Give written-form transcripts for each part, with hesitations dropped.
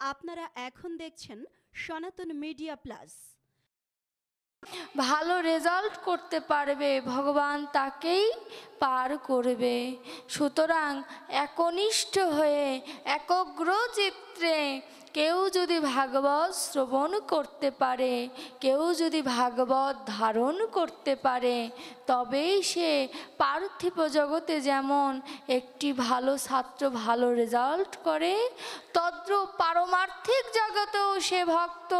আপনারা এখন দেখছেন সনাতন মিডিয়া প্লাস। ভালো রেজাল্ট করতে পারবে, ভগবান তাকেই পার করবে। সুতরাং একনিষ্ঠ হয়ে একগ্র চিত্রে কেউ যদি ভাগবত শ্রবণ করতে পারে, কেউ যদি ভাগবত ধারণ করতে পারে, তবেই সে পার্থিব জগতে যেমন একটি ভালো ছাত্র ভালো রেজাল্ট করে, তদ্রূপ পারমার্থিক জগতেও সে ভক্ত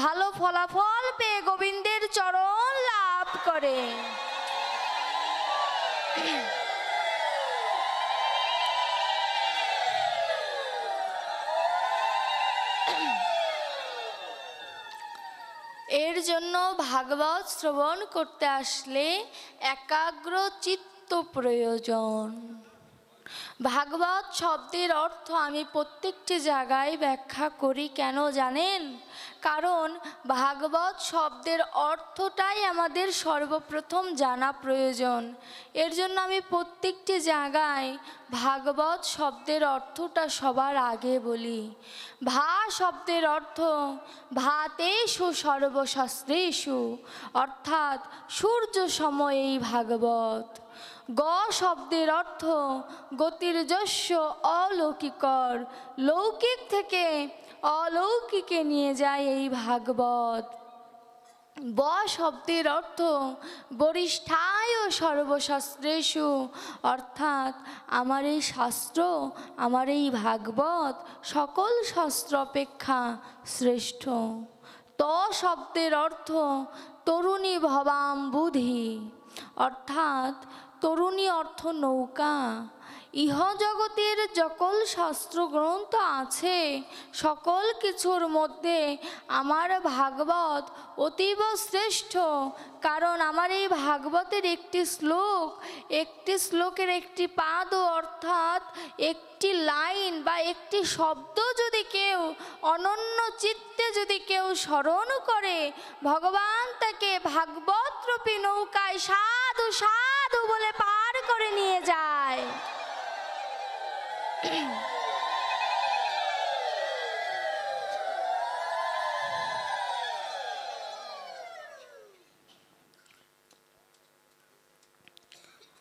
ভালো ফলাফল পেয়ে গোবিন্দের চরণ লাভ করে। এর জন্য ভাগবত শ্রবণ করতে আসলে একাগ্র চিত্ত প্রয়োজন। ভাগবত শব্দের অর্থ আমি প্রত্যেকটি জায়গায় ব্যাখ্যা করি, কেন জানেন? কারণ ভাগবত শব্দের অর্থটাই আমাদের সর্বপ্রথম জানা প্রয়োজন। এর জন্য আমি প্রত্যেকটি জায়গায় ভাগবত শব্দের অর্থটা সবার আগে বলি। ভা শব্দের অর্থ ভাতেষু সর্বশাস্ত্রেষু, অর্থাৎ সূর্য সময় এই ভাগবত। গ শব্দের অর্থ গতির্যস্য অলৌকিকর, লৌকিক থেকে অলৌকিকে নিয়ে যায় এই ভাগবত। ব শব্দের অর্থ বরিষ্ঠায় সর্বশাস্ত্রেষু, অর্থাৎ আমার এই শাস্ত্র, আমার এই ভাগবত সকল শাস্ত্র অপেক্ষা শ্রেষ্ঠ। ত শব্দের অর্থ তরুণী ভবাম্বুধি, অর্থাৎ তরুণী অর্থ নৌকা। ইহজগতের সকল শাস্ত্রগ্রন্থ আছে, সকল কিছুর মধ্যে আমার ভাগবত অতীব শ্রেষ্ঠ। কারণ আমার এই ভাগবতের একটি শ্লোক, একটি শ্লোকের একটি পাদ, অর্থাৎ একটি লাইন বা একটি শব্দ যদি কেউ অনন্য চিত্তে যদি কেউ স্মরণ করে, ভগবান তাকে ভাগবত রূপী নৌকায় সাধু সাধু বলে পার করে নিয়ে যায়।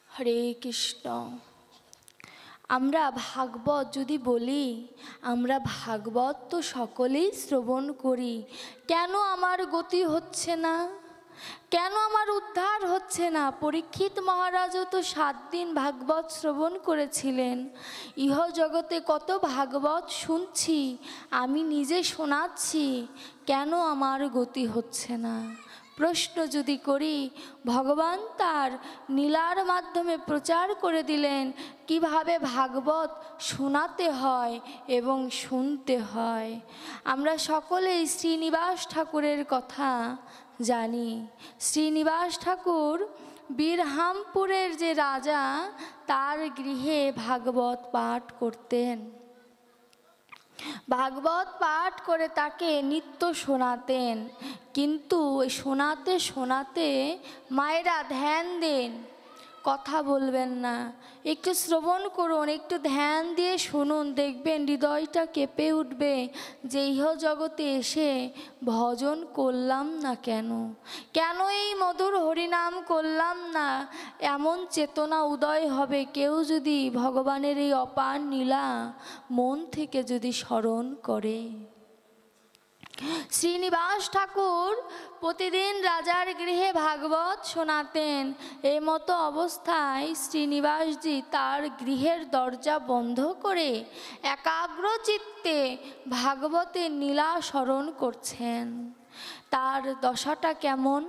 হরে কৃষ্ণ। আমরা ভাগবত যদি বলি, আমরা ভাগবত তো সকলেই শ্রবণ করি, কেন আমার গতি হচ্ছে না, কেন আমার উদ্ধার হচ্ছে না? পরীক্ষিত মহারাজও তো 7 দিন ভাগবত শ্রবণ করেছিলেন। ইহ জগতে কত ভাগবত শুনছি, আমি নিজে শোনাচ্ছি, কেন আমার গতি হচ্ছে না? প্রশ্ন যদি করি, ভগবান তার লীলার মাধ্যমে প্রচার করে দিলেন কিভাবে ভাগবত শোনাতে হয় এবং শুনতে হয়। আমরা সকলেই শ্রীনিবাস ঠাকুরের কথা জানি। শ্রীনিবাস ঠাকুর বীরহামপুরের যে রাজা, তার গৃহে ভাগবত পাঠ করতেন। ভাগবত পাঠ করে তাকে নিত্য শোনাতেন, কিন্তু শোনাতে শোনাতে মায়েরা ধ্যান দেন, কথা বলবেন না, একটু শ্রবণ করুন, একটু ধ্যান দিয়ে শুনুন, দেখবেন হৃদয়টা কেঁপে উঠবে যে ইহ জগতে এসে ভজন করলাম না কেন, কেন এই মধুর হরিনাম করলাম না, এমন চেতনা উদয় হবে কেউ যদি ভগবানের এই অপার লীলা মন থেকে যদি স্মরণ করে। শ্রীনিবাস ঠাকুর প্রতিদিন রাজার গৃহে ভাগবত শোনাতেন। এই মতো অবস্থায় শ্রীনিবাসজি তার গৃহের দরজা বন্ধ করে একাগ্র চিত্তে ভাগবতের লীলা স্মরণ করছেন। তার দশাটা কেমন?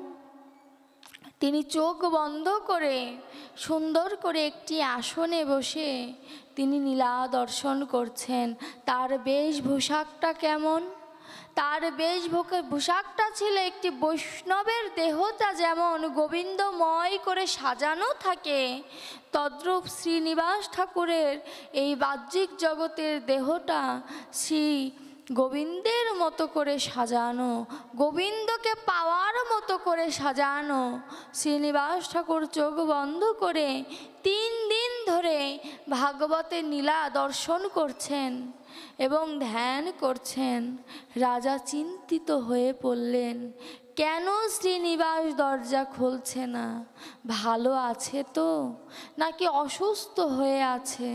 তিনি চোখ বন্ধ করে সুন্দর করে একটি আসনে বসে তিনি লীলা দর্শন করছেন। তার বেশভূষাকটা কেমন? তার বেশভূষাকটা ছিল একটি বৈষ্ণবের দেহটা যেমন গোবিন্দময় করে সাজানো থাকে, তদ্রূপ শ্রীনিবাস ঠাকুরের এই বাহ্যিক জগতের দেহটা শ্রী গোবিন্দের মতো করে সাজানো, গোবিন্দকে পাওয়ার মতো করে সাজানো। শ্রীনিবাস ঠাকুর চোখ বন্ধ করে 3 দিন ধরে ভাগবতের লীলা দর্শন করছেন এবং ধ্যান করছেন। রাজা চিন্তিত হয়ে পড়লেন, কেন শ্রীনিবাস দরজা খুলছে না? ভালো আছে তো, নাকি অসুস্থ হয়ে আছে?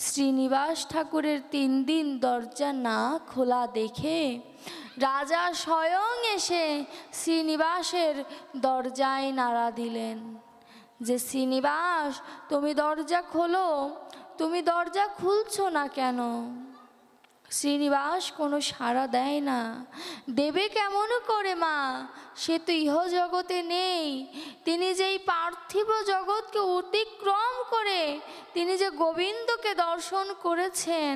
শ্রীনিবাস ঠাকুরের 3 দিন দরজা না খোলা দেখে রাজা স্বয়ং এসে শ্রীনিবাসের দরজায় নাড়া দিলেন যে, শ্রীনিবাস, তুমি দরজা খোলো, তুমি দরজা খুলছো না কেন? শ্রীনিবাস কোনো সাড়া দেয় না। দেবে কেমন করে মা? সে তো ইহজগতে নেই। তিনি যেই পার্থিব জগৎকে অতিক্রম করে তিনি যে গোবিন্দকে দর্শন করেছেন,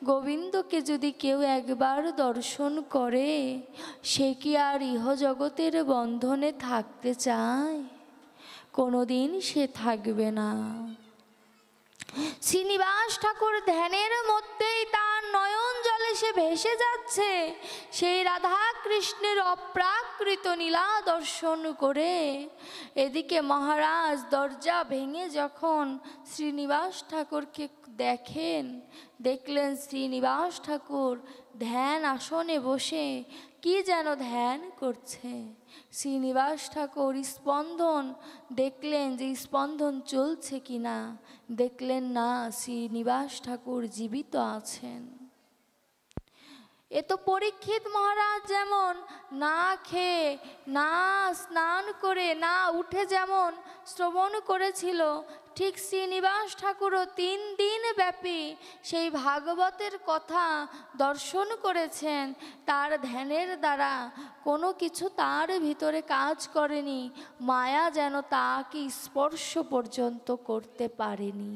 গোবিন্দকে যদি কেউ একবার দর্শন করে, সে কি আর ইহজগতের বন্ধনে থাকতে চায়? কোনোদিন সে থাকবে না। শ্রীনিবাস ঠাকুর ধ্যানের মধ্যেই তার নয়ন জলে সে ভেসে যাচ্ছে সেই রাধা কৃষ্ণের অপ্রাকৃত লীলা দর্শন করে। এদিকে মহারাজ দরজা ভেঙে যখন শ্রীনিবাস ঠাকুরকে দেখলেন শ্রীনিবাস ঠাকুর ধ্যান আসনে বসে কি যেন ধ্যান করছে। শ্রীনিবাস ঠাকুর স্পন্দন দেখলেন যে স্পন্দন চলছে কিনা, দেখলেন না, শ্রীনিবাস ঠাকুর জীবিত আছেন। এ তো পরীক্ষিত মহারাজ যেমন না খেয়ে, না স্নান করে, না উঠে যেমন শ্রবণ করেছিল, ঠিক শ্রীনিবাস ঠাকুরও 3 দিন ব্যাপী সেই ভাগবতের কথা দর্শন করেছেন। তার ধ্যানের দ্বারা কোনো কিছু তার ভিতরে কাজ করেনি, মায়া যেন তাকে স্পর্শ পর্যন্ত করতে পারেনি।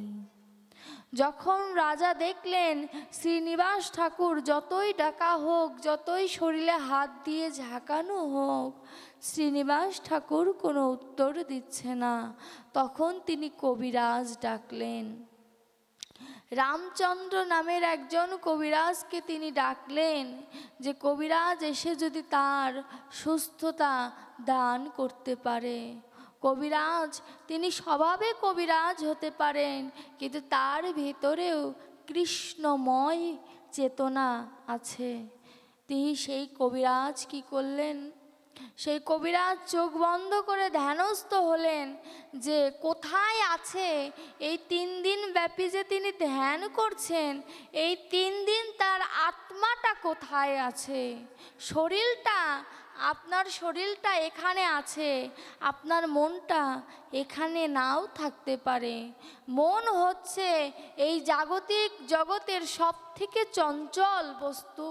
যখন রাজা দেখলেন শ্রীনিবাস ঠাকুর যতই ডাকা হোক, যতই শরীরে হাত দিয়ে ঝাঁকানো হোক, শ্রীনিবাস ঠাকুর কোনো উত্তর দিচ্ছে না, তখন তিনি কবিরাজ ডাকলেন। রামচন্দ্র নামের একজন কবিরাজকে তিনি ডাকলেন যে কবিরাজ এসে যদি তার সুস্থতা দান করতে পারে। কবিরাজ তিনি স্বভাবে কবিরাজ হতে পারেন, কিন্তু তার ভিতরেও কৃষ্ণময় চেতনা আছে। তিনি সেই কবিরাজ কি করলেন? সেই কবিরাজ চোখ বন্ধ করে ধ্যানস্থ হলেন যে কোথায় আছে এই 3 দিন ব্যাপী যে তিনি ধ্যান করছেন, এই 3 দিন তার আত্মাটা কোথায় আছে। শরীরটা, আপনার শরীরটা এখানে আছে, আপনার মনটা এখানে নাও থাকতে পারে। মন হচ্ছে এই জাগতিক জগতের সবথেকে চঞ্চল বস্তু।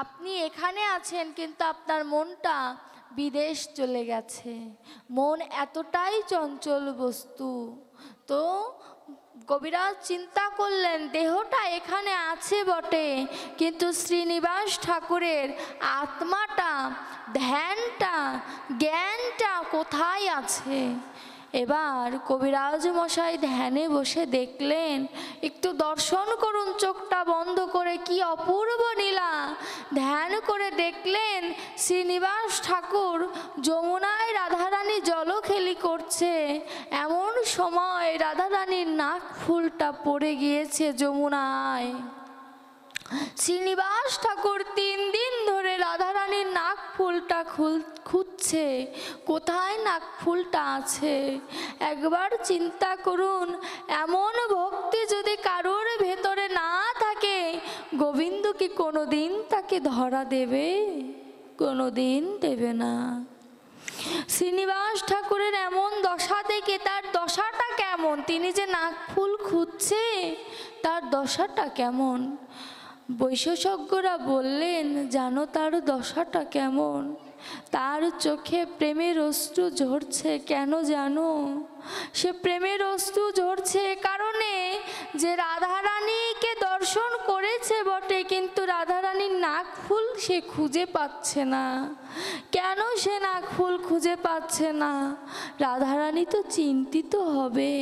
আপনি এখানে আছেন কিন্তু আপনার মনটা বিদেশ চলে গেছে। মন এতটাই চঞ্চল বস্তু। তো কবিরাজ চিন্তা করলেন দেহটা এখানে আছে বটে, কিন্তু শ্রীনিবাস ঠাকুরের আত্মাটা, ধ্যানটা, জ্ঞানটা কোথায় আছে। এবার কবিরাজ মশাই ধ্যানে বসে দেখলেন, একটু দর্শন করুন চোখটা বন্ধ করে, কি অপূর্ব লীলা। ধ্যান করে দেখলেন শ্রীনিবাস ঠাকুর যমুনায় রাধারানী জলখেলি করছে। এমন সময় রাধারানীর নাক ফুলটা পড়ে গিয়েছে যমুনায়। শ্রীনিবাস ঠাকুর 3 দিন ধরে রাধারানীর নাক ফুলটা খুঁজছে, কোথায় নাক ফুলটা আছে। একবার চিন্তা করুন, এমন ভক্তি যদি কারোর ভেতরে না থাকে, গোবিন্দ কি কোনোদিন তাকে ধরা দেবে? কোনোদিন দেবে না। শ্রীনিবাস ঠাকুরের এমন দশা দেখে, তার দশাটা কেমন, তিনি যে নাক ফুল খুঁজছে তার দশাটা কেমন, বিশেষজ্ঞরা বললেন জানো তার দশাটা কেমন? তার চোখে প্রেমের অশ্রু ঝরছে। কেন জানো? সে প্রেমের অশ্রু ঝরছে কারণে যে রাধারানীকে দর্শন করেছে বটে, কিন্তু রাধারানীর নাক ফুল সে খুঁজে পাচ্ছে না। কেন সে নাক ফুল খুঁজে পাচ্ছে না? রাধারানী তো চিন্তিত হবে।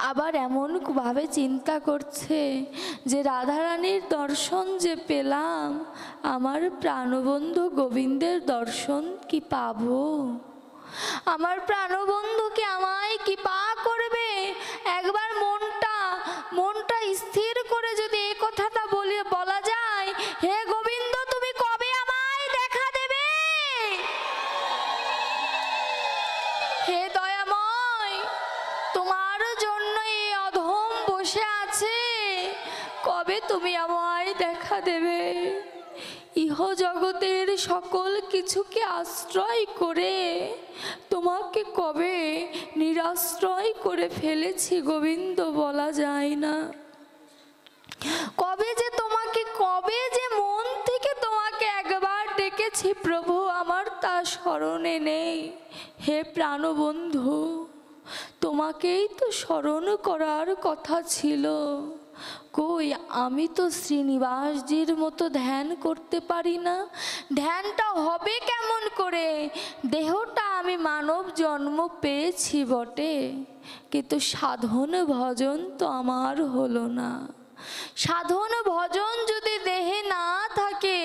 আবার এমনভাবে চিন্তা করছে যে রাধারানীর দর্শন যে পেলাম, আমার প্রাণবন্ধু গোবিন্দের দর্শন কি পাবো? আমার প্রাণবন্ধু কি আমায় কৃপা করবে? একবার মনটা স্থির করে যদি এই কথাটা বলা যায়, হে গোবিন্দ তুমি কবে আমায় দেখা দেবে? হে দয়াময়, তোমার জন্য এই অধম বসে আছে, কবে তুমি আমায় দেখা দেবে? ইহ জগতের সকল কিছুকে আশ্রয় করে তোমাকে কবে নিরাশ্রয় করে ফেলেছি গোবিন্দ বলা যায় না। কবে যে মন থেকে তোমাকে একবার ডেকেছি প্রভু, আমার তা স্মরণে নেই। হে প্রাণবন্ধু, তোমাকেই তো স্মরণ করার কথা ছিল। কই, আমি তো শ্রীনিবাসজির মতো ধ্যান করতে পারি না। ধ্যানটা হবে কেমন করে? দেহটা আমি মানব জন্ম পেয়েছি বটে, কিন্তু সাধন ভজন তো আমার হলো না। সাধন ভজন যদি দেহে না থাকে,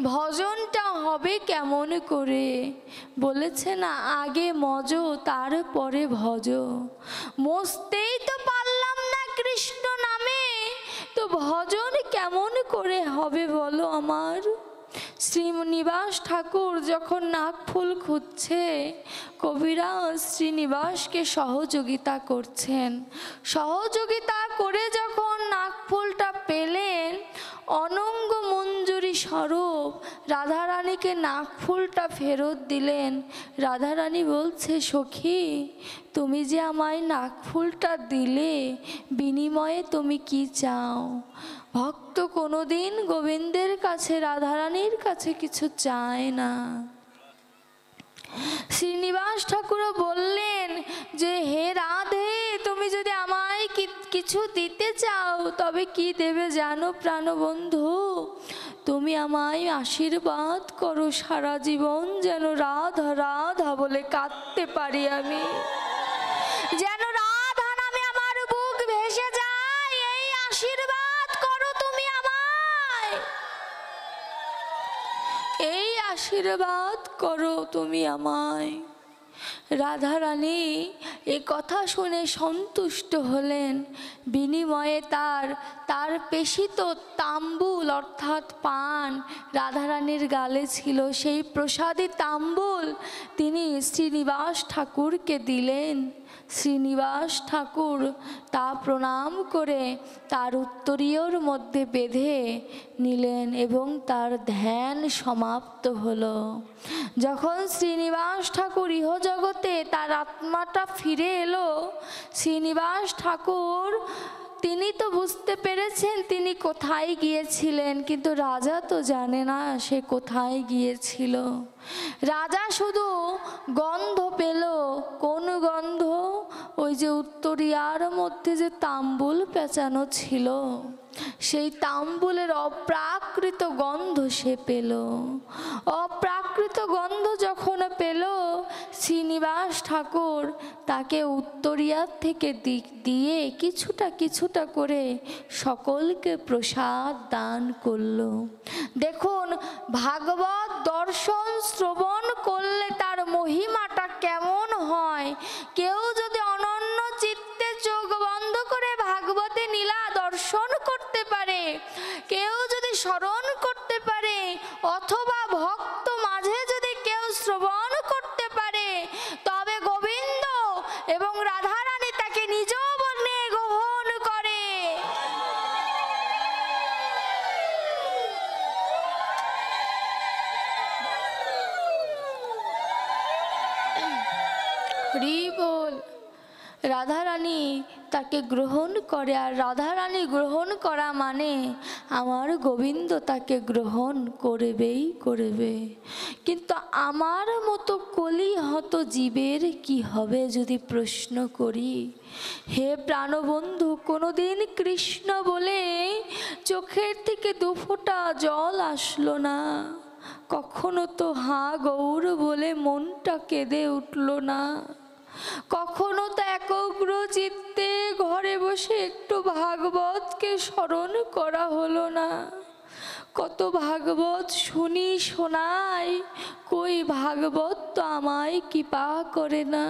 ভজনটা হবে কেমন করে? বলেছে না, আগে মজ তারপরে ভজ। মস্তেই তো পারলাম না কৃষ্ণ নামে, তো ভজন কেমন করে হবে বলো আমার? শ্রীনিবাস ঠাকুর যখন নাগফুল খুঁজছে, কবিরাজ শ্রীনিবাসকে সহযোগিতা করছেন। সহযোগিতা করে যখন নাগফুলটা পেলেন, অনঙ্গ মঞ্জুরি স্বরূপ রাধারানীকে নাগফুলটা ফেরত দিলেন। রাধারানী বলছে, সখী তুমি যে আমায় নাগফুলটা দিলে, বিনিময়ে তুমি কি চাও? ভক্ত কোনোদিন গোবিন্দের কাছে, রাধারানীর কাছে কিছু চায় না। শ্রীনিবাস ঠাকুরও বললেন যে, হে রাধে, তুমি যদি আমায় কিছু দিতে চাও, তবে কি দেবে জানো প্রাণবন্ধু? তুমি আমায় আশীর্বাদ করো, সারা জীবন যেন রাধা রাধা বলে কাঁদতে পারি আমি, যেন রাধা নামে আমার বুক ভেসে যায়। এই আশীর্বাদ করো তুমি আমায়, এই আশীর্বাদ করো তুমি আমায়। রাধারানী এ কথা শুনে সন্তুষ্ট হলেন। বিনিময়ে তার পেশিত তাম্বুল অর্থাৎ পান রাধারানীর গালে ছিল, সেই প্রসাদী তাম্বুল তিনি শ্রীনিবাস ঠাকুরকে দিলেন। শ্রীনিবাস ঠাকুর তা প্রণাম করে তার উত্তরীয়র মধ্যে বেঁধে নিলেন এবং তার ধ্যান সমাপ্ত হলো। যখন শ্রীনিবাস ঠাকুর ইহজগতে তার আত্মাটা ফিরে এলো, শ্রীনিবাস ঠাকুর তিনি তো বুঝতে পেরেছেন তিনি কোথায় গিয়েছিলেন, কিন্তু রাজা তো জানে না সে কোথায় গিয়েছিল। রাজা শুধু গন্ধ পেল। কোন গন্ধ? ওই যে উত্তরিয়ার মধ্যে যে তাম্বুল পেঁচানো ছিল, সেই তাম্বুলের অপ্রাকৃত গন্ধ সে পেল। অপ্রাকৃত গন্ধ যখন পেল, শ্রীনিবাস ঠাকুর তাকে উত্তরিয়ার থেকে দিয়ে কিছুটা করে সকলকে প্রসাদ দান করল। দেখুন, ভাগবত দর্শন শ্রবণ করলে তার মহিমাটা কেমন হয়। কেউ যদি অনন্য চিত্তে চোখ বন্ধ করে ভাগবতে নীলা দর্শন করতে পারে, কেউ যদি স্মরণ করতে পারে, অথবা ভক্ত মাঝে যদি কেউ শ্রবণ করতে পারে, তবে গোবিন্দ এবং রাধারানী তাকে নিজ বর্ণে গ্রহণ করে। হরি বল। রাধারানী তাকে গ্রহণ করে, আর রাধারানী গ্রহণ করা মানে আমার গোবিন্দ তাকে গ্রহণ করবেই করবে। কিন্তু আমার মতো কলিহত জীবের কি হবে যদি প্রশ্ন করি? হে প্রাণবন্ধু, কোনোদিন কৃষ্ণ বলে চোখের থেকে দুফোঁটা জল আসলো না। কখনো তো হা গৌর বলে মনটা কেঁদে উঠল না। কখনো তো একগ্র চিত্তে ঘরে বসে একটু ভাগবতকে স্মরণ করা হলো না। কত ভাগবত শুনি শোনাই, কই ভাগবত তো আমায় কৃপা করে না।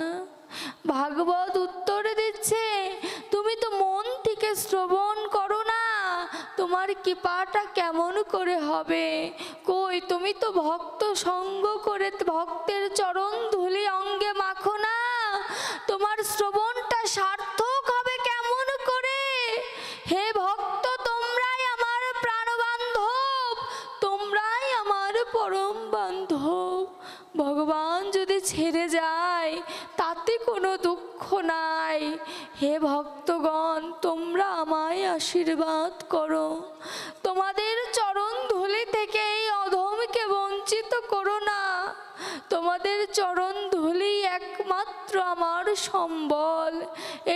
ভাগবত উত্তর দিচ্ছে, তুমি তো মন থেকে শ্রবণ করো না, তোমার কৃপাটা কেমন করে হবে? কই তুমি তো ভক্ত সঙ্গ করে ভক্তের চরণ ধুলি অঙ্গে মাখো না, তোমার শ্রবণটা সার্থক হবে কেমন করে? হে ভক্ত, তোমরাই আমার প্রাণ বান্ধব, তোমরাই আমার পরম বান্ধব। ভগবান যদি ছেড়ে যায় তাতে কোনো দুঃখ নাই। হে ভক্তগণ, তোমরা আমায় আশীর্বাদ করো, তোমাদের চরণ ধুলি থেকে এই অধমকে বঞ্চিত করো না। তোমাদের চরণ ধুলি একমাত্র আমার সম্বল।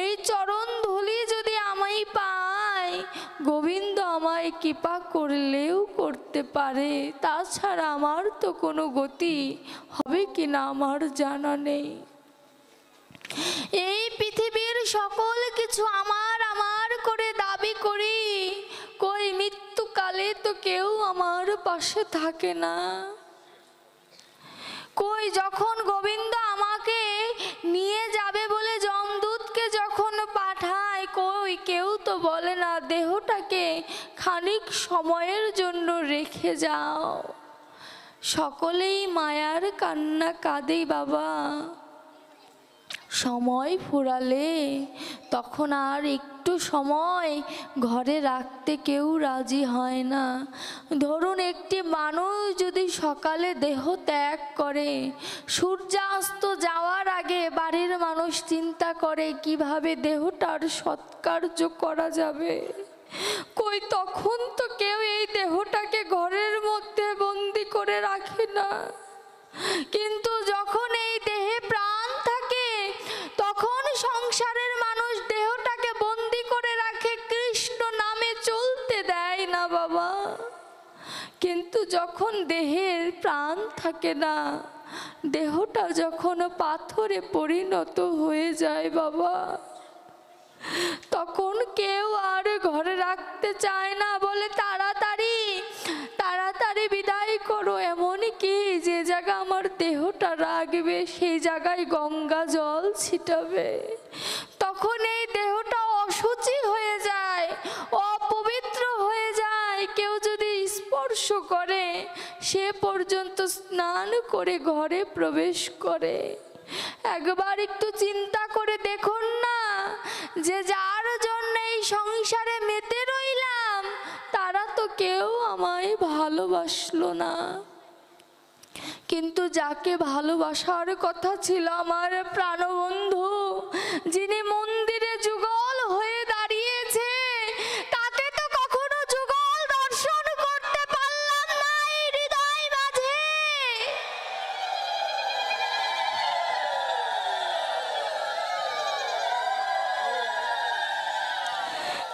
এই চরণ ধুলি যদি আমি পাই, গোবিন্দ আমায় কৃপা করলেও করতে পারে, তাছাড়া আমার তো কোনো গতি হবে কিনা আমার জানা নেই। এই পৃথিবীর সকল কিছু আমার আমার করে দাবি করি, কই মৃত্যুকালে তো কেউ আমার পাশে থাকে না। কই যখন গোবিন্দ আমাকে নিয়ে যাবে বলে যমদূতকে যখন পাঠায়, কই কেউ তো বলে না দেহটাকে খানিক সময়ের জন্য রেখে যাও। সকলেই মায়ার কান্না কাঁদে বাবা, সময় ফুরালে তখন আর একটু সময় ঘরে রাখতে কেউ রাজি হয় না। ধরুন একটি মানুষ যদি সকালে দেহ ত্যাগ করে, সূর্যাস্ত যাওয়ার আগে বাড়ির মানুষ চিন্তা করে কিভাবে দেহটার সৎকার্য করা যাবে। কই তখন তো কেউ এই দেহটাকে ঘরের মধ্যে বন্দি করে রাখে না, কিন্তু যখন এই দেহে প্রাণ থাকে তখন সংসারের মানুষ দেহটাকে বন্দি করে রাখে, কৃষ্ণ নামে চলতে দেয় না বাবা। কিন্তু যখন দেহের প্রাণ থাকে না, দেহটা যখন পাথরে পরিণত হয়ে যায় বাবা, তখন কেউ আর ঘরে রাখতে চায় না, বলে তাড়াতাড়ি তাড়াতাড়ি বিদায় করো। এমনকি যে জায়গা আমার দেহটা রাখবে সেই জায়গায় গঙ্গা জল ছিটাবে। তখন এই দেহটা অশুচি হয়ে যায়, অপবিত্র হয়ে যায়। কেউ যদি স্পর্শ করে সে পর্যন্ত স্নান করে ঘরে প্রবেশ করে। একবার একটু চিন্তা করে দেখুন না, যে যার জন্য এই সংসারে মেতে রইলাম তারা তো কেউ আমায় ভালোবাসলো না, কিন্তু যাকে ভালোবাসার কথা ছিল আমার প্রাণবন্ধু, যিনি মন্দিরে যুগল হয়ে দাঁড়িয়েছে, তাকে তো কখনো যুগল দর্শন করতে পারলাম না এই হৃদয় মাঝে।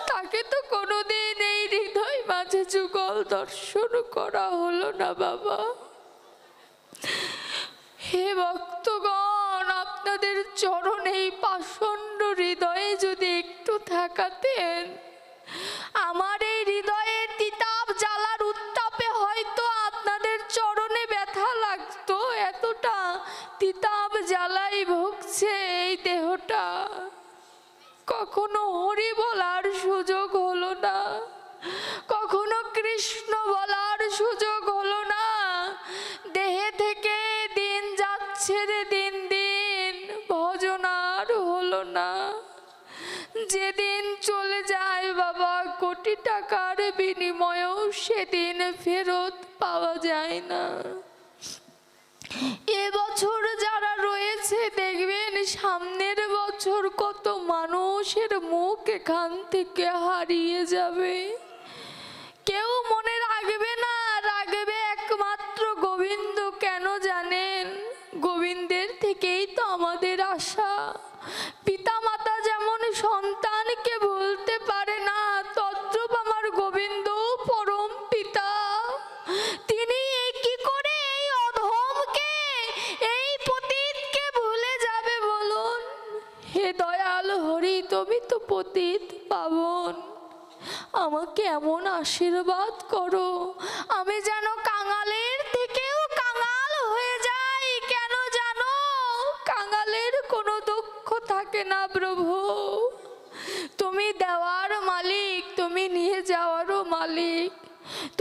তাকে তো কোনোদিন এই হৃদয় মাঝে যুগল দর্শন করা হলো না বাবা। হে ভক্তগণ, আপনাদের চরণে এই পাষণ্ড হৃদয়ে যদি একটু থাকাতেন, আমার এই হৃদয়ের তিতাব জ্বালার উত্তাপে হয়তো আপনাদের চরণে ব্যথা লাগতো। এতটা তিতাব জ্বালাই ভুগছে এই দেহটা। কখনো হরি বলার সুযোগ হলো না, কখনো কৃষ্ণ বলার সুযোগ হলো না। দেহে থেকে দিন যাচ্ছে রে দিন দিন, ভজন আর হলো না। যেদিন চলে যায় বাবা কোটি টাকার বিনিময়েও সেদিন ফেরত পাওয়া যায় না। এবছর যারা রয়েছে দেখবেন সামনের বছর কত মানুষের মুখ এখান থেকে হারিয়ে যাবে। কেউ মনে রাখবে না, রাখবে একমাত্র গোবিন্দ। কেন জানেন? গোবিন্দের থেকেই তো আমাদের আশা। পিতা মাতা যেমন সন্তানকে ভুলতে পারে না, তদ্রূপ আমার গোবিন্দ পরম পিতা। তিনি কি করে এই অধমকে, এই পতিতকে ভুলে যাবে বলুন? হে দয়াল হরি, তুমি তো পতিত পাবন, আমাকে এমন আশীর্বাদ করো আমি যেন কাঙালের থেকেও কাঙাল হয়ে যাই। কেন জানো? কাঙালের কোনো দুঃখ না প্রভু। তুমি দেওয়ার মালিক, তুমি নিয়ে যাওয়ারও মালিক।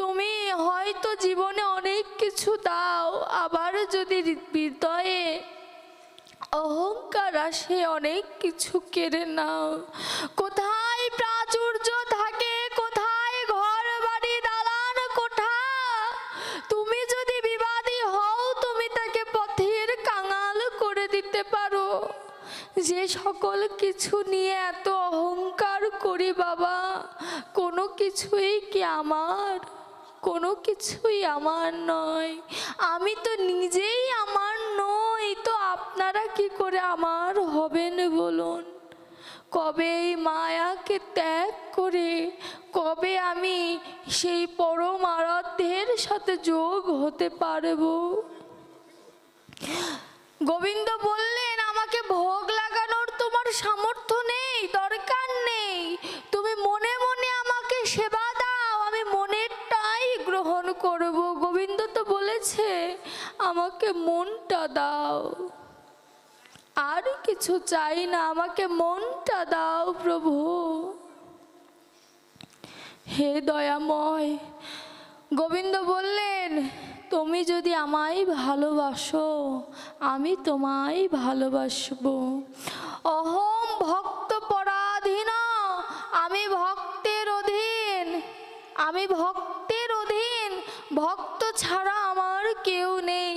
তুমি হয়তো জীবনে অনেক কিছু দাও, আবার যদি হৃদয়ে অহংকার আসে অনেক কিছু কেড়ে নাও। কোথায় প্রাচুর্য থাকে, কোথায় ঘর বাড়ি দালান কোঠা, তুমি যদি বিবাদী হও তুমি তাকে পথের কাঙাল করে দিতে পারো। যে সকল কিছু নিয়ে এত অহংকার করি বাবা, কোনো কিছুই কি আমার? কোনো কিছুই আমার নয়। আমি তো নিজেই আমার নই, তো আপনারা কি করে আমার হবেন বলুন? কবে এই মায়াকে ত্যাগ করে কবে আমি সেই পরম আরাধ্যের সাথে যোগ হতে পারবো? গোবিন্দ বললেন, আমাকে ভোগ লাগানোর তোমার সামর্থ্য নেই, দরকার নেই। তুমি মনে মনে আমাকে সেবা দাও, আমি মনেরটাই গ্রহণ করব। গোবিন্দ তো বলেছে আমাকে মনটা দাও, আর কিছু চাই না, আমাকে মনটা দাও প্রভু। হে দয়াময়, গোবিন্দ বললেন, তুমি যদি আমায় ভালোবাসো আমি তোমায় ভালোবাসবো। অহম ভক্ত পরাধীন, আমি ভক্তের অধীন, আমি ভক্তের অধীন। ভক্ত ছাড়া আমার কেউ নেই।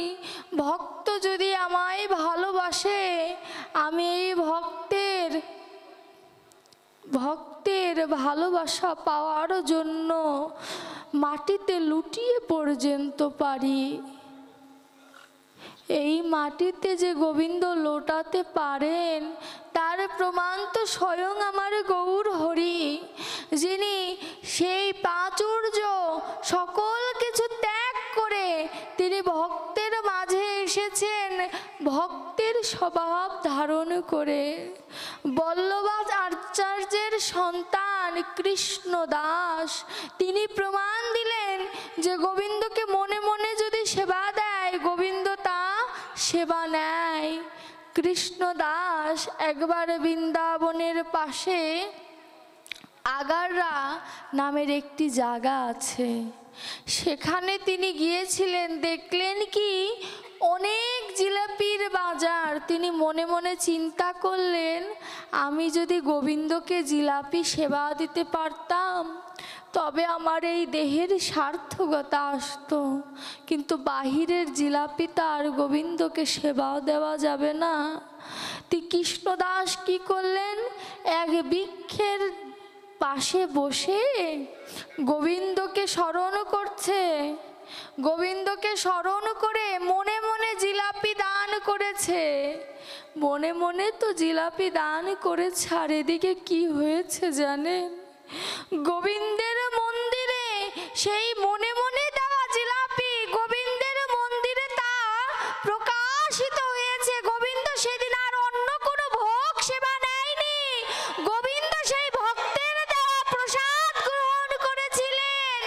ভক্ত যদি আমায় ভালোবাসে, আমি এই ভক্তের ভালোবাসা পাওয়ার জন্য মাটিতে লুটিয়ে পর্যন্ত পারি। এই মাটিতে যে গোবিন্দ লোটাতে পারেন তার প্রমাণ তো স্বয়ং আমার গৌর হরি, যিনি সেই প্রাচুর্য সকল কিছু ত্যাগ করে তিনি ভক্তের মাঝে এসেছেন, ভক্তের স্বভাব ধারণ করে। বল্লভাচ আচার্যের সন্তান কৃষ্ণ দাস, তিনি প্রমাণ দিলেন যে গোবিন্দকে মনে মনে যদি সেবা দেয় গোবিন্দ তা সেবা নেয়। কৃষ্ণ দাস একবার বৃন্দাবনের পাশে আগাররা নামের একটি জায়গা আছে, সেখানে তিনি গিয়েছিলেন। দেখলেন কি অনেক জিলাপির বাজার। তিনি মনে মনে চিন্তা করলেন, আমি যদি গোবিন্দকে জিলাপি সেবা দিতে পারতাম তবে আমার এই দেহের সার্থকতা আসতো, কিন্তু বাহিরের জিলাপি তার গোবিন্দকে সেবাও দেওয়া যাবে না। কৃষ্ণদাস কি করলেন, এক বৃক্ষের পাশে বসে গোবিন্দকে স্মরণ করছে। গোবিন্দকে স্মরণ করে মনে মনে জিলাপি দান করেছে। মনে মনে তো জিলাপি দান করেছে, আর এদিকে কি হয়েছে জানেন? গোবিন্দের মন্দিরে সেই মনে মনে দেওয়া জিলাপি গোবিন্দের মন্দিরে তা প্রকাশিত হয়েছে। গোবিন্দ সেদিন আর অন্য কোনো ভোগ সেবা নেয়নি, গোবিন্দ সেই ভক্তের দেওয়া প্রসাদ গ্রহণ করেছিলেন।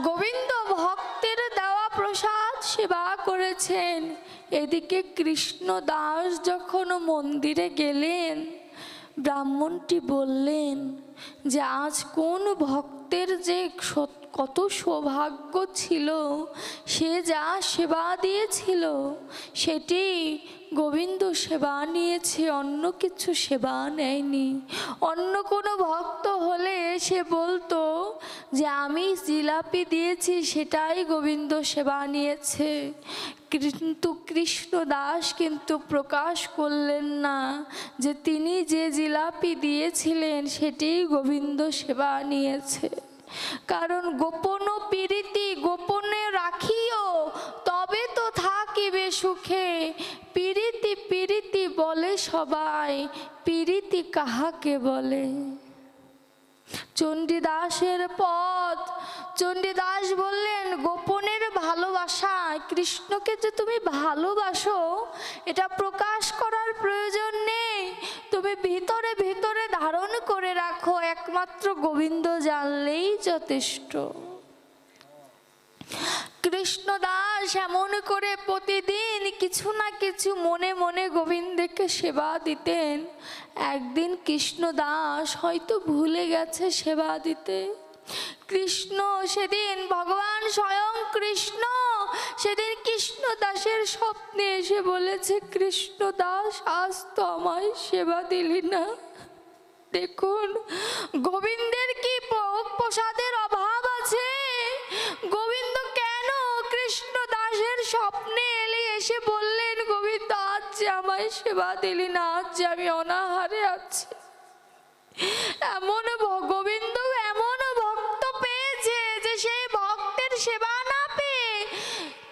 গোবিন্দ ভক্তের দেওয়া প্রসাদ সেবা করেছেন। এদিকে কৃষ্ণ দাস যখন মন্দিরে গেলেন, ব্রাহ্মণটি বললেন যে আজ কোন ভক্তের যে কত সৌভাগ্য ছিল, সে যা সেবা দিয়েছিল সেটি গোবিন্দ সেবা নিয়েছে, অন্য কিছু সেবা নেয়নি। অন্য কোনো ভক্ত হলে সে বলতো যে আমি জিলাপি দিয়েছি সেটাই গোবিন্দ সেবা নিয়েছে, কিন্তু কৃষ্ণ দাস কিন্তু প্রকাশ করলেন না যে তিনি যে জিলাপি দিয়েছিলেন সেটি গোবিন্দ সেবা নিয়েছে। কারণ গোপন প্রীতি গোপনে রাখিও, তবে তো থাকিবে সুখে। প্রীতি প্রীতি বলে সবাই, প্রীতি কাহাকে বলে? চণ্ডীদাসের পদ, চণ্ডীদাস বললেন গোপনের ভালোবাসা, কৃষ্ণকে যে তুমি ভালোবাসো এটা প্রকাশ করার প্রয়োজন নেই, তুমি ভিতরে ভিতরে ধারণ করে রাখো, একমাত্র গোবিন্দ জানলেই যথেষ্ট। কৃষ্ণদাস এমন করে প্রতিদিন কিছু না কিছু মনে মনে গোবিন্দকে সেবা দিতেন। একদিন কৃষ্ণদাস হয়তো ভুলে গেছে সেবা দিতে। কৃষ্ণ সেদিন, ভগবান স্বয়ং কৃষ্ণ সেদিন কৃষ্ণদাসের স্বপ্নে এসে বলেছে, কৃষ্ণদাস আজ তো আমায় সেবা দিলি না। দেখুন গোবিন্দের কি প্রসাদের অভাব আছে। গোবিন্দ কেন কৃষ্ণ দাসের স্বপ্নে এলে এসে বললেন, গোবিন্দ আজ যে আমায় সেবা দিলি না, আজ যে আমি অনাহারে আছি। এমন গোবিন্দ এমন ভক্ত পেয়েছে যে সেই ভক্তের সেবা না পেয়ে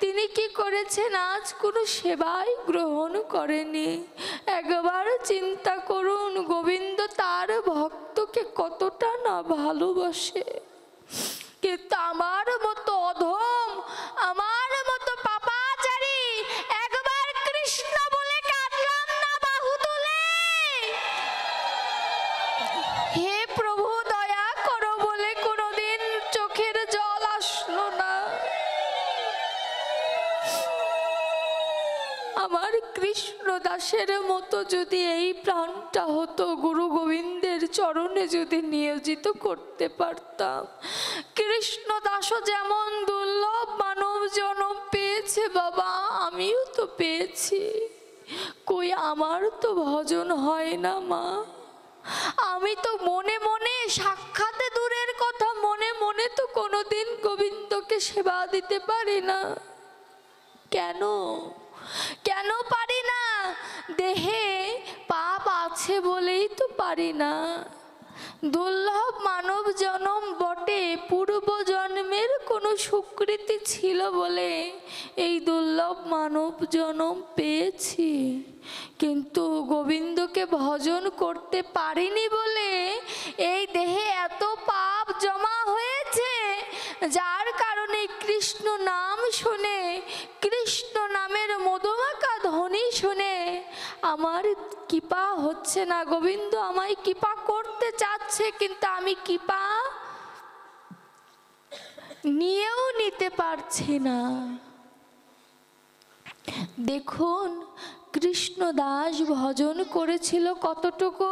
তিনি কি করেছেন, আজ কোনো সেবাই গ্রহণ করেনি। একবার চিন্তা করুন গোবিন্দ তার ভক্তকে কতটা না ভালোবাসে। কিন্তু আমার মতো অধম, আমার মতো পাপাচারী একবার কৃষ্ণ বলে কাঁদলাম না বাহু তুলে, হে প্রভু দয়া করো বলে কোনোদিন চোখের জল আসলো না। আমার কৃষ্ণ দাসের মতো যদি এই প্রাণটা হতো, গুরু গোবিন্দের চরণে যদি নিয়োজিত করতে পারতাম। কৃষ্ণ দাসও যেমন দুর্লভ মানব জন্ম পেয়েছে বাবা, আমিও তো পেয়েছি। কই আমার তো ভজন হয় না মা। আমি তো মনে মনে, সাক্ষাতে দূরের কথা, মনে মনে তো কোনোদিন গোবিন্দকে সেবা দিতে পারি না। কেন কেন পারি না? দেহে পাপ আছে বলেই তো পারি না। দুর্লভ মানব জন্ম বটে, পূর্ব জন্মের কোনো সুকৃতি ছিল বলে এই দুর্লভ মানব জন্ম পেয়েছি। কিন্তু গোবিন্দকে ভজন করতে পারিনি বলে এই দেহে এত পাপ জমা হয়েছে, যার কারণে কৃষ্ণ নাম শুনে, কৃষ্ণ নামের মধুমাখা ধ্বনি শুনে আমার কৃপা হচ্ছে না। গোবিন্দ আমায় কৃপা করতে চাচ্ছে, কিন্তু আমি কৃপা নিয়েও নিতে পারছি না। দেখুন কৃষ্ণদাস ভজন করেছিল কতটুকু?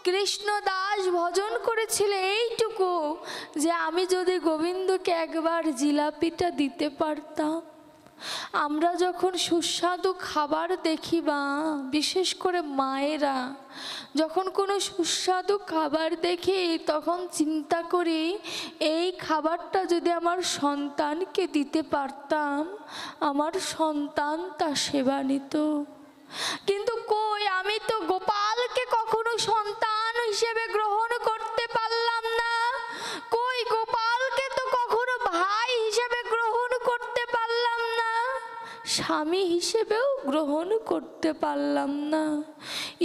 কৃষ্ণদাস ভজন করেছিল এইটুকু, যে আমি যদি গোবিন্দকে একবার জিলাপিটা দিতে পারতাম। আমরা যখন সুস্বাদু খাবার দেখি, বা বিশেষ করে মায়েরা যখন কোনো সুস্বাদু খাবার দেখি, তখন চিন্তা করি এই খাবারটা যদি আমার সন্তানকে দিতে পারতাম, আমার সন্তান তা সেবা নিত। কিন্তু কই, আমি তো গোপালকে কখনো সন্তান হিসেবে গ্রহণ করতে পারলাম না। কই, গোপালকে তো কখনো ভাই হিসেবে গ্রহণ করতে পারলাম না, স্বামী হিসেবেও গ্রহণ করতে পারলাম না।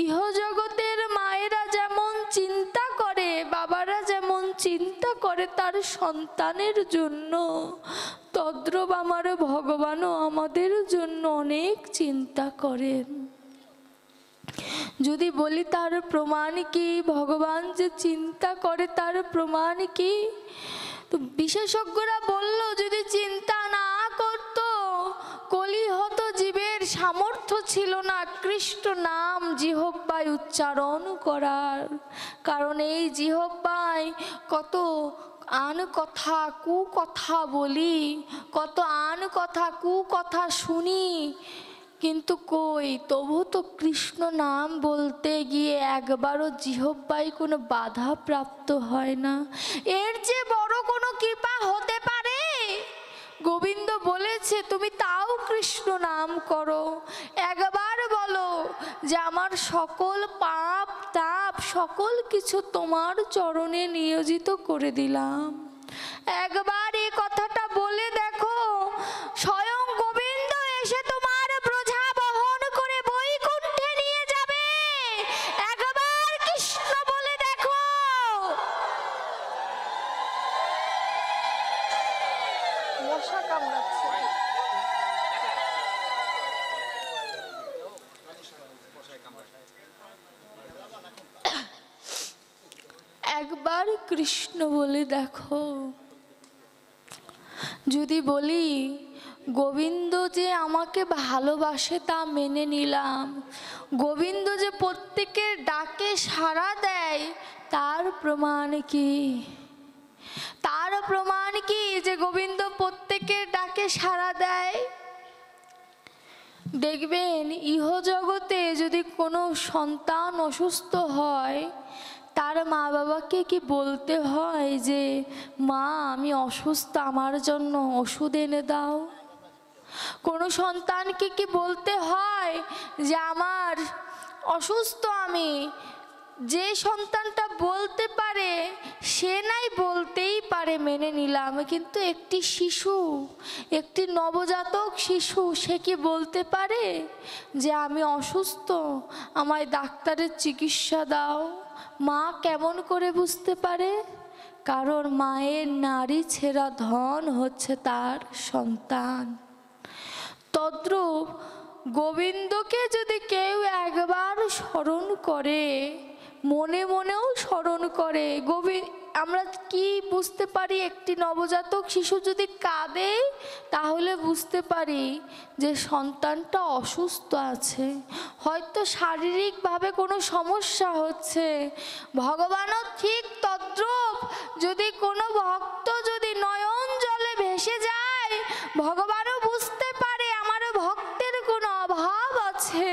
ইহজগতের মায়েরা যেমন চিন্তা করে, বাবারা যেমন চিন্তা করে তার সন্তানের জন্য, তদ্রূপ আমার ভগবানও আমাদের জন্য অনেক চিন্তা করেন। যদি বলি তার প্রমাণ কি, ভগবান যে চিন্তা করে তার প্রমাণ কি? তো বিশেষজ্ঞরা বলল, যদি চিন্তা না করত, কলি হতো জীবের সামর্থ্য ছিল না কৃষ্ণ নাম জিহ্বায় উচ্চারণ করার। কারণ এই জিহ্বায় কত আন কথা কুকথা বলি, কত আন কথা কুকথা শুনি, কিন্তু কই, তবু তো কৃষ্ণ নাম বলতে গিয়ে একবারও জিহ্বায় কোনো বাধা প্রাপ্ত হয় না। এর যে বড় কোনো কৃপা হতে পারে? গোবিন্দ বলেছে তুমি তাও কৃষ্ণ নাম করো, একবার বলো যে আমার সকল পাপ তাপ সকল কিছু তোমার চরণে নিয়োজিত করে দিলাম। একবার এই কথাটা বলে দেখো, স্বয়ং গোবিন্দ এসে তোমার বোঝা বহন করে বৈকুণ্ঠে নিয়ে যাবে। একবার কৃষ্ণ বলে দেখো। মশা কামড়াচ্ছে। একবার কৃষ্ণ বলে দেখো। যদি বলি গোবিন্দ যে আমাকে ভালোবাসে তা মেনে নিলাম, গোবিন্দ যে প্রত্যেকের ডাকে সাড়া দেয় তার প্রমাণ কি? তার প্রমাণ কি যে গোবিন্দ প্রত্যেকের ডাকে সাড়া দেয়? দেখবেন ইহজগতে যদি কোনো সন্তান অসুস্থ হয়, তার মা বাবাকে কি বলতে হয় যে মা আমি অসুস্থ, আমার জন্য ওষুধ এনে দাও? কোনো সন্তানকে কি বলতে হয় যে আমার অসুস্থ আমি? যে সন্তানটা বলতে পারে সে নাই বলতেই পারে, মেনে নিলাম, কিন্তু একটি শিশু, একটি নবজাতক শিশু, সে কি বলতে পারে যে আমি অসুস্থ, আমায় ডাক্তারের চিকিৎসা দাও? মা কেমন করে বুঝতে পারে? কারণ মায়ের নারী ছেঁড়া ধন হচ্ছে তার সন্তান। তদ্রূপ গোবিন্দকে যদি কেউ একবার স্মরণ করে, মনে মনেও স্মরণ করে, আমরা কি বুঝতে পারি? একটি নবজাতক শিশু যদি কাঁদে তাহলে বুঝতে পারি যে সন্তানটা অসুস্থ আছে, হয়তো শারীরিকভাবে কোনো সমস্যা হচ্ছে। ভগবানও ঠিক তদ্রূপ, যদি কোনো ভক্ত যদি নয়ন জলে ভেসে যায়, ভগবানও বুঝতে পারে আমার ভক্তের কোনো অভাব আছে।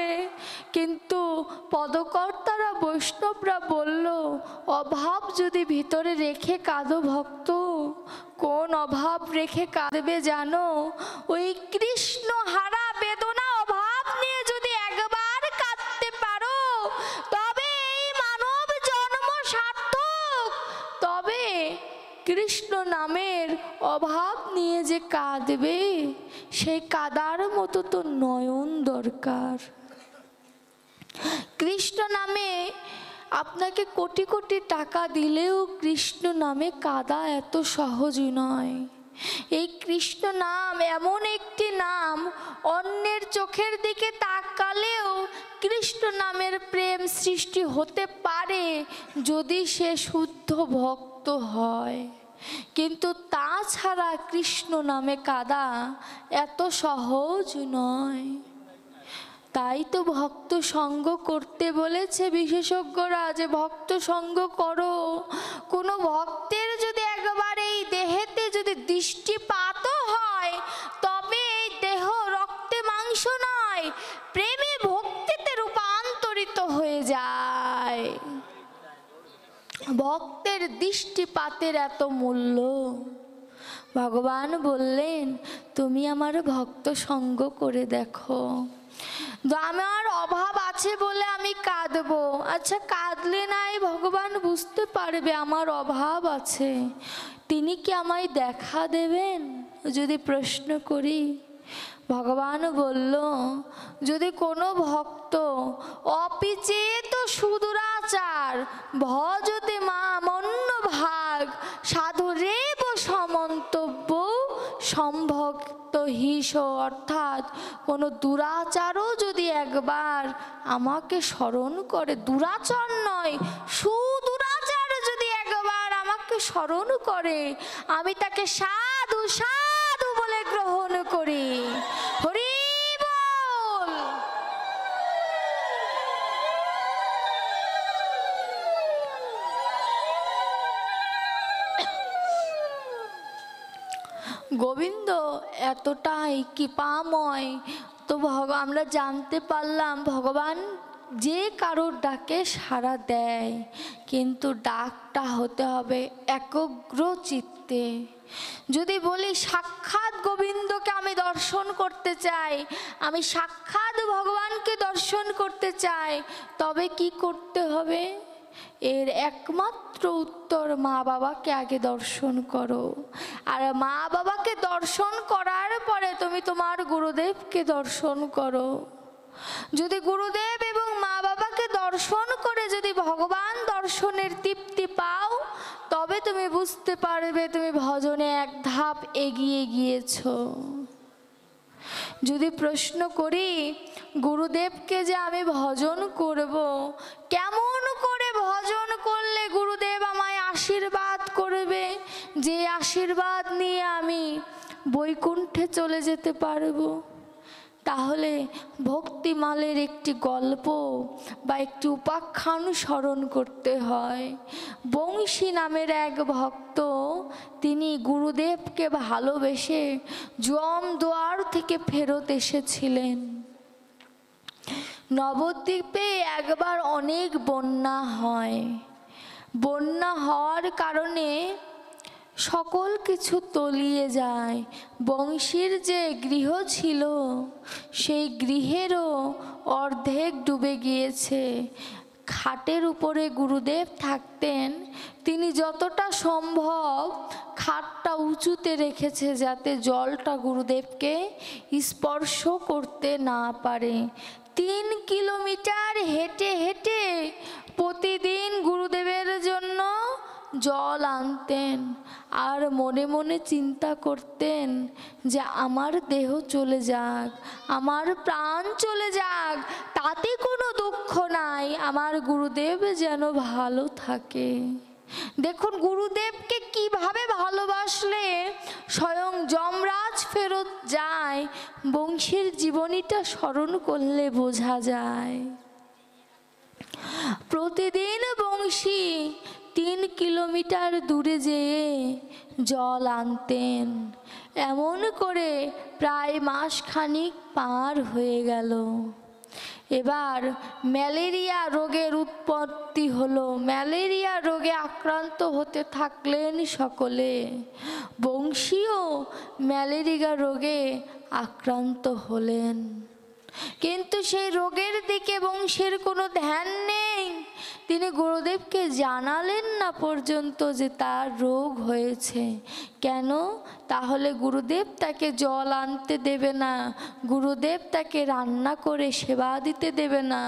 কিন্তু পদকর্তারা বৈষ্ণবরা বলল, অভাব যদি ভিতরে রেখে কাঁদো ভক্ত, কোন অভাব রেখে কাঁদবে জানো? ওই কৃষ্ণ হারা বেদনা অভাব নিয়ে যদি একবার কাঁদতে পারো, তবে এই মানব জন্ম সার্থক। তবে কৃষ্ণ নামের অভাব নিয়ে যে কাঁদবে, সেই কাঁদার মতো তো নয়ন দরকার। কৃষ্ণ নামে আপনাকে কোটি কোটি টাকা দিলেও কৃষ্ণ নামে কাঁদা এত সহজ নয়। এই কৃষ্ণ নাম এমন একটি নাম, অন্যের চোখের দিকে তাকালেও কৃষ্ণ নামের প্রেম সৃষ্টি হতে পারে যদি সে শুদ্ধ ভক্ত হয়, কিন্তু তাছাড়া কৃষ্ণ নামে কাঁদা এত সহজ নয়। তাই তো ভক্ত সঙ্গ করতে বলেছে বিশেষজ্ঞরা, যে ভক্ত সঙ্গ করো। কোনো ভক্তের যদি একবার এই দেহেতে যদি দৃষ্টিপাতও হয়, তবে এই দেহ রক্তে মাংস নয়, প্রেমে ভক্তিতে রূপান্তরিত হয়ে যায়। ভক্তের দৃষ্টিপাতের এত মূল্য। ভগবান বললেন তুমি আমার ভক্ত সঙ্গ করে দেখো। আমার অভাব আছে বলে আমি কাঁদবো, আচ্ছা কাঁদলে নাই ভগবান বুঝতে পারবে আমার অভাব আছে, তিনি কি আমায় দেখা দেবেন? যদি প্রশ্ন করি, ভগবান বলল যদি কোনো ভক্ত অপিচেত সুদুরাচার ভজতে মামন্য ভাগ সাধুরেব সমন্তব্য সম্ভক্ত হিস, অর্থাৎ কোনো দুরাচারও যদি একবার আমাকে স্মরণ করে, দুরাচার নয় সুদুরাচার যদি একবার আমাকে স্মরণ করে, আমি তাকে সাধু সাধু বলে গ্রহণ করি। হরি বল। গোবিন্দ এতটাই কৃপাময়। তো আমরা জানতে পারলাম ভগবান যে কারোর ডাকে সাড়া দেয়, কিন্তু ডাকটা হতে হবে একগ্র চিত্তে। যদি বলি সাক্ষাৎ গোবিন্দকে আমি দর্শন করতে চাই, আমি সাক্ষাৎ ভগবানকে দর্শন করতে চাই, তবে কি করতে হবে? এর একমাত্র উত্তর মা বাবাকে আগে দর্শন করো, আর মা বাবাকে দর্শন করার পরে তুমি তোমার গুরুদেবকে দর্শন করো। যদি গুরুদেব এবং মা বাবাকে দর্শন করে যদি ভগবান দর্শনের তৃপ্তি পাও, তবে তুমি বুঝতে পারবে তুমি ভজনে এক ধাপ এগিয়ে গিয়েছো। যদি প্রশ্ন করি গুরুদেবকে যে আমি ভজন করব, কেমন করে ভজন করলে গুরুদেব আমায় আশীর্বাদ করবে, যে আশীর্বাদ নিয়ে আমি বৈকুণ্ঠে চলে যেতে পারবো। তাহলে ভক্তিমালের একটি গল্প বা একটি উপাখ্যান স্মরণ করতে হয়। বংশী নামের এক ভক্ত, তিনি গুরুদেবকে ভালোবেসে জমদুয়ার থেকে ফেরত এসেছিলেন। নবদ্বীপে একবার অনেক বন্যা হয়। বন্যা হওয়ার কারণে সকল কিছু তলিয়ে যায়। বংশীর যে গৃহ ছিল সেই গৃহেরও অর্ধেক ডুবে গিয়েছে। খাটের উপরে গুরুদেব থাকতেন, তিনি যতটা সম্ভব খাটটা উঁচুতে রেখেছে যাতে জলটা গুরুদেবকে স্পর্শ করতে না পারে। 3 কিলোমিটার হেঁটে হেঁটে প্রতিদিন গুরুদেবের জন্য জল আনতেন, আর মনে মনে চিন্তা করতেন যে আমার দেহ চলে যাক, আমার প্রাণ চলে যাক, তাতে কোনো দুঃখ নাই, আমার গুরুদেব যেন ভালো থাকে। দেখুন গুরুদেবকে কিভাবে ভালোবাসলে স্বয়ং যমরাজ ফেরত যায়, বংশীর জীবনীটা স্মরণ করলে বোঝা যায়। প্রতিদিন বংশী 3 কিলোমিটার দূরে যেয়ে জল আনতেন। এমন করে প্রায় মাসখানিক পার হয়ে গেল। এবার ম্যালেরিয়া রোগের উৎপত্তি হলো। ম্যালেরিয়া রোগে আক্রান্ত হতে থাকলেন সকলে। বংশীও ম্যালেরিয়া রোগে আক্রান্ত হলেন, কিন্তু সেই রোগের দিকে বংশীর কোনো ধ্যান নেই। তিনি গুরুদেবকে জানালেন না পর্যন্ত যে তার রোগ হয়েছে। কেন? তাহলে গুরুদেব তাকে জল আনতে দেবে না, গুরুদেব তাকে রান্না করে সেবা দিতে দেবে না।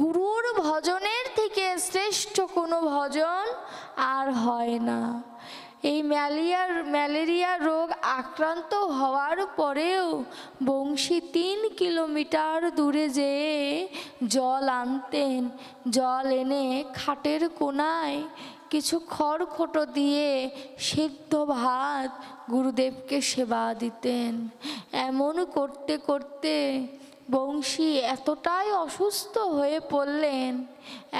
গুরুর ভজনের থেকে শ্রেষ্ঠ কোনো ভজন আর হয় না। এই ম্যালেরিয়া রোগ আক্রান্ত হওয়ার পরেও বংশী 3 কিলোমিটার দূরে যেয়ে জল আনতেন। জল এনে খাটের কোনায় কিছু খড়খোটো দিয়ে সিদ্ধ ভাত গুরুদেবকে সেবা দিতেন। এমন করতে করতে বংশী এতটাই অসুস্থ হয়ে পড়লেন,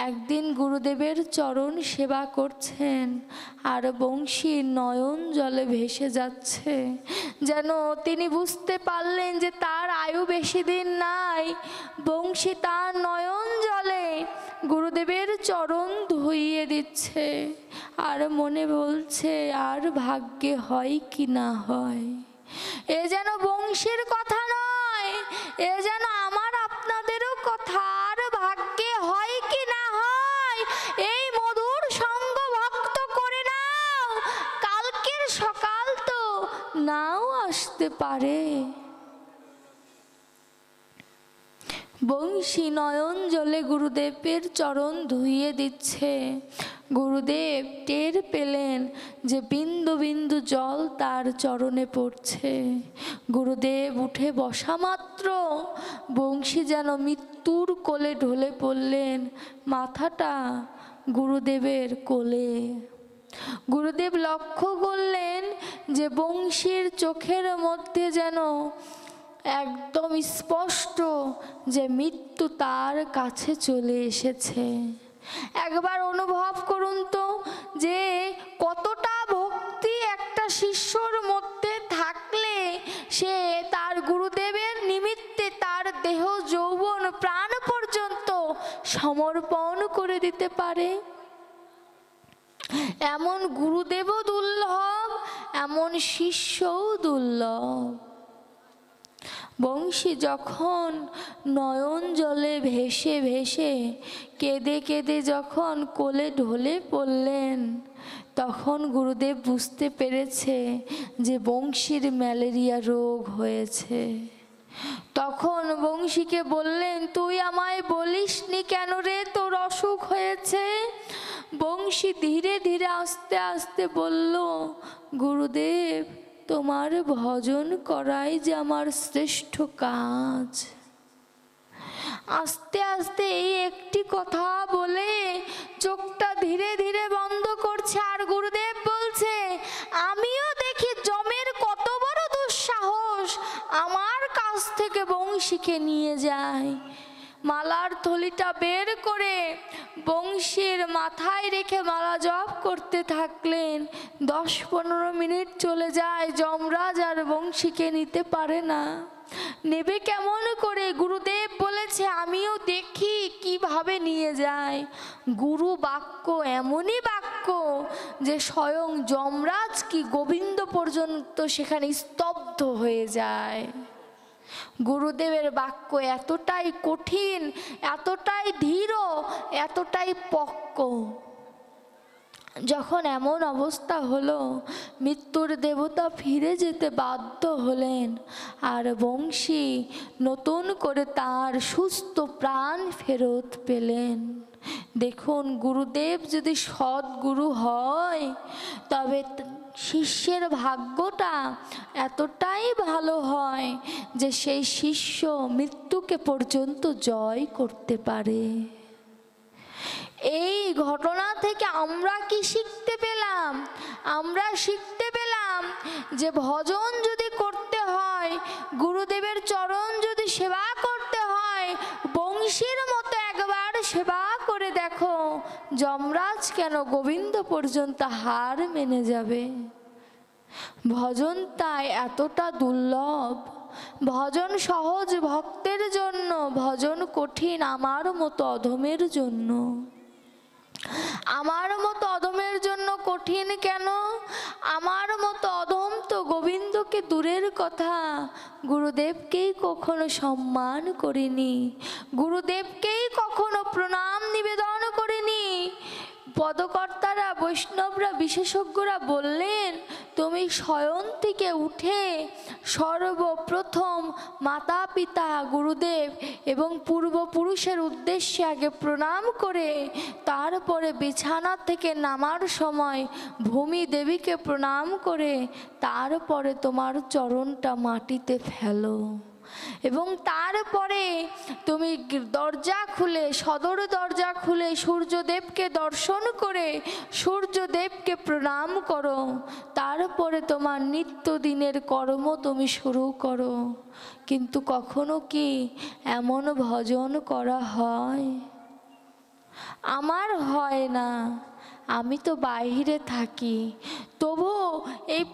একদিন গুরুদেবের চরণ সেবা করছেন আর বংশীর নয়ন জলে ভেসে যাচ্ছে। যেন তিনি বুঝতে পারলেন যে তার আয়ু বেশি দিন নাই। বংশী তার নয়ন জলে গুরুদেবের চরণ ধুইয়ে দিচ্ছে আর মনে বলছে আর ভাগ্যে হয় কি না হয়। এ যেন বংশীর কথা নয়, এ যেন আমার আপনাদেরও কথা। আর ভাগ্যে হয় কি না হয় এই মধুর সঙ্গ ভক্ত করে নাও, কালকের সকাল তো নাও আসতে পারে। বংশী নয়ন জলে গুরুদেবের চরণ ধুইয়ে দিচ্ছে। গুরুদেব টের পেলেন যে বিন্দু বিন্দু জল তার চরণে পড়ছে। গুরুদেব উঠে বসা মাত্র বংশী যেন মৃত্যুর কোলে ঢলে পড়লেন, মাথাটা গুরুদেবের কোলে। গুরুদেব লক্ষ্য করলেন যে বংশীর চোখের মধ্যে যেন একদম স্পষ্ট যে মৃত্যু তার কাছে চলে এসেছে। একবার অনুভব করুন তো যে কতটা ভক্তি একটা শিষ্যর মধ্যে থাকলে সে তার গুরুদেবের নিমিত্তে তার দেহ যৌবন প্রাণ পর্যন্ত সমর্পণ করে দিতে পারে। এমন গুরুদেবও দুর্লভ, এমন শিষ্যও দুর্লভ। বংশী যখন নয়ন জলে ভেসে ভেসে কেঁদে কেঁদে যখন কোলে ঢলে পড়লেন, তখন গুরুদেব বুঝতে পেরেছে যে বংশীর ম্যালেরিয়া রোগ হয়েছে। তখন বংশীকে বললেন, তুই আমায় বলিসনি কেন রে তোর অসুখ হয়েছে? বংশী ধীরে ধীরে আস্তে আস্তে বলল, গুরুদেব তোমার ভজন করাই যে আমার শ্রেষ্ঠ কাজ। আস্তে আস্তে এই একটি কথা বলে চোখটা ধীরে ধীরে বন্ধ করছে। আর গুরুদেব বলছে, আমিও দেখি জমের কত বড় দুঃসাহস, আমার কাছ থেকে বংশীকে নিয়ে যায়। মালার থলিটা বের করে বংশীর মাথায় রেখে মালা জপ করতে থাকলেন। 10-15 মিনিট চলে যায়, যমরাজ আর বংশীকে নিতে পারে না। নেবে কেমন করে? গুরুদেব বলেছে, আমিও দেখি কিভাবে নিয়ে যায়। গুরু বাক্য এমনই বাক্য যে স্বয়ং যমরাজ কি গোবিন্দ পর্যন্ত সেখানে স্তব্ধ হয়ে যায়। গুরুদেবের বাক্য এতটাই কঠিন, এতটাই ধীর, এতটাই পক্ক। যখন এমন অবস্থা হলো, মৃত্যুর দেবতা ফিরে যেতে বাধ্য হলেন, আর বংশী নতুন করে তার সুস্থ প্রাণ ফেরত পেলেন। দেখুন, গুরুদেব যদি সদ্গুরু হয় তবে শিষ্যের ভাগ্যটা এতটাই ভালো হয় যে সেই শিষ্য মৃত্যুকে পর্যন্ত জয় করতে পারে। এই ঘটনা থেকে আমরা কি শিখতে পেলাম? আমরা শিখতে পেলাম যে ভজন যদি করতে হয়, গুরুদেবের চরণ যদি সেবা করতে হয়, বংশীর মতো একবার সেবা করে দেখো, যমরাজ কেন গোবিন্দ পর্যন্ত হার মেনে যাবে। ভজন তাই এতটা দুর্লভ। ভজন সহজ ভক্তের জন্য, ভজন কঠিন আমার মতো অধমের জন্য। আমার মতো অধমের জন্য কঠিন কেন? আমার মতো অধম তো গোবিন্দকে দূরের কথা, গুরুদেবকেই কখনো সম্মান করিনি, গুরুদেবকেই কখনো প্রণাম নিবেদন করিনি। পদকর্তারা, বৈষ্ণবরা, বিশেষজ্ঞরা বললেন, তুমি শয়ন থেকে উঠে সর্বপ্রথম মাতা পিতা, গুরুদেব এবং পূর্বপুরুষের উদ্দেশ্যে আগে প্রণাম করে তারপরে বিছানা থেকে নামার সময় ভূমি দেবীকে প্রণাম করে তারপরে তোমার চরণটা মাটিতে ফেলো, এবং তারপরে তুমি দরজা খুলে, সদর দরজা খুলে সূর্যদেবকে দর্শন করে সূর্যদেবকে প্রণাম করো। তারপরে তোমার নিত্যদিনের কর্ম তুমি শুরু করো। কিন্তু কখনো কি এমন ভজন করা হয়? আমার হয় না। আমি তো বাইরে থাকি, তবু এই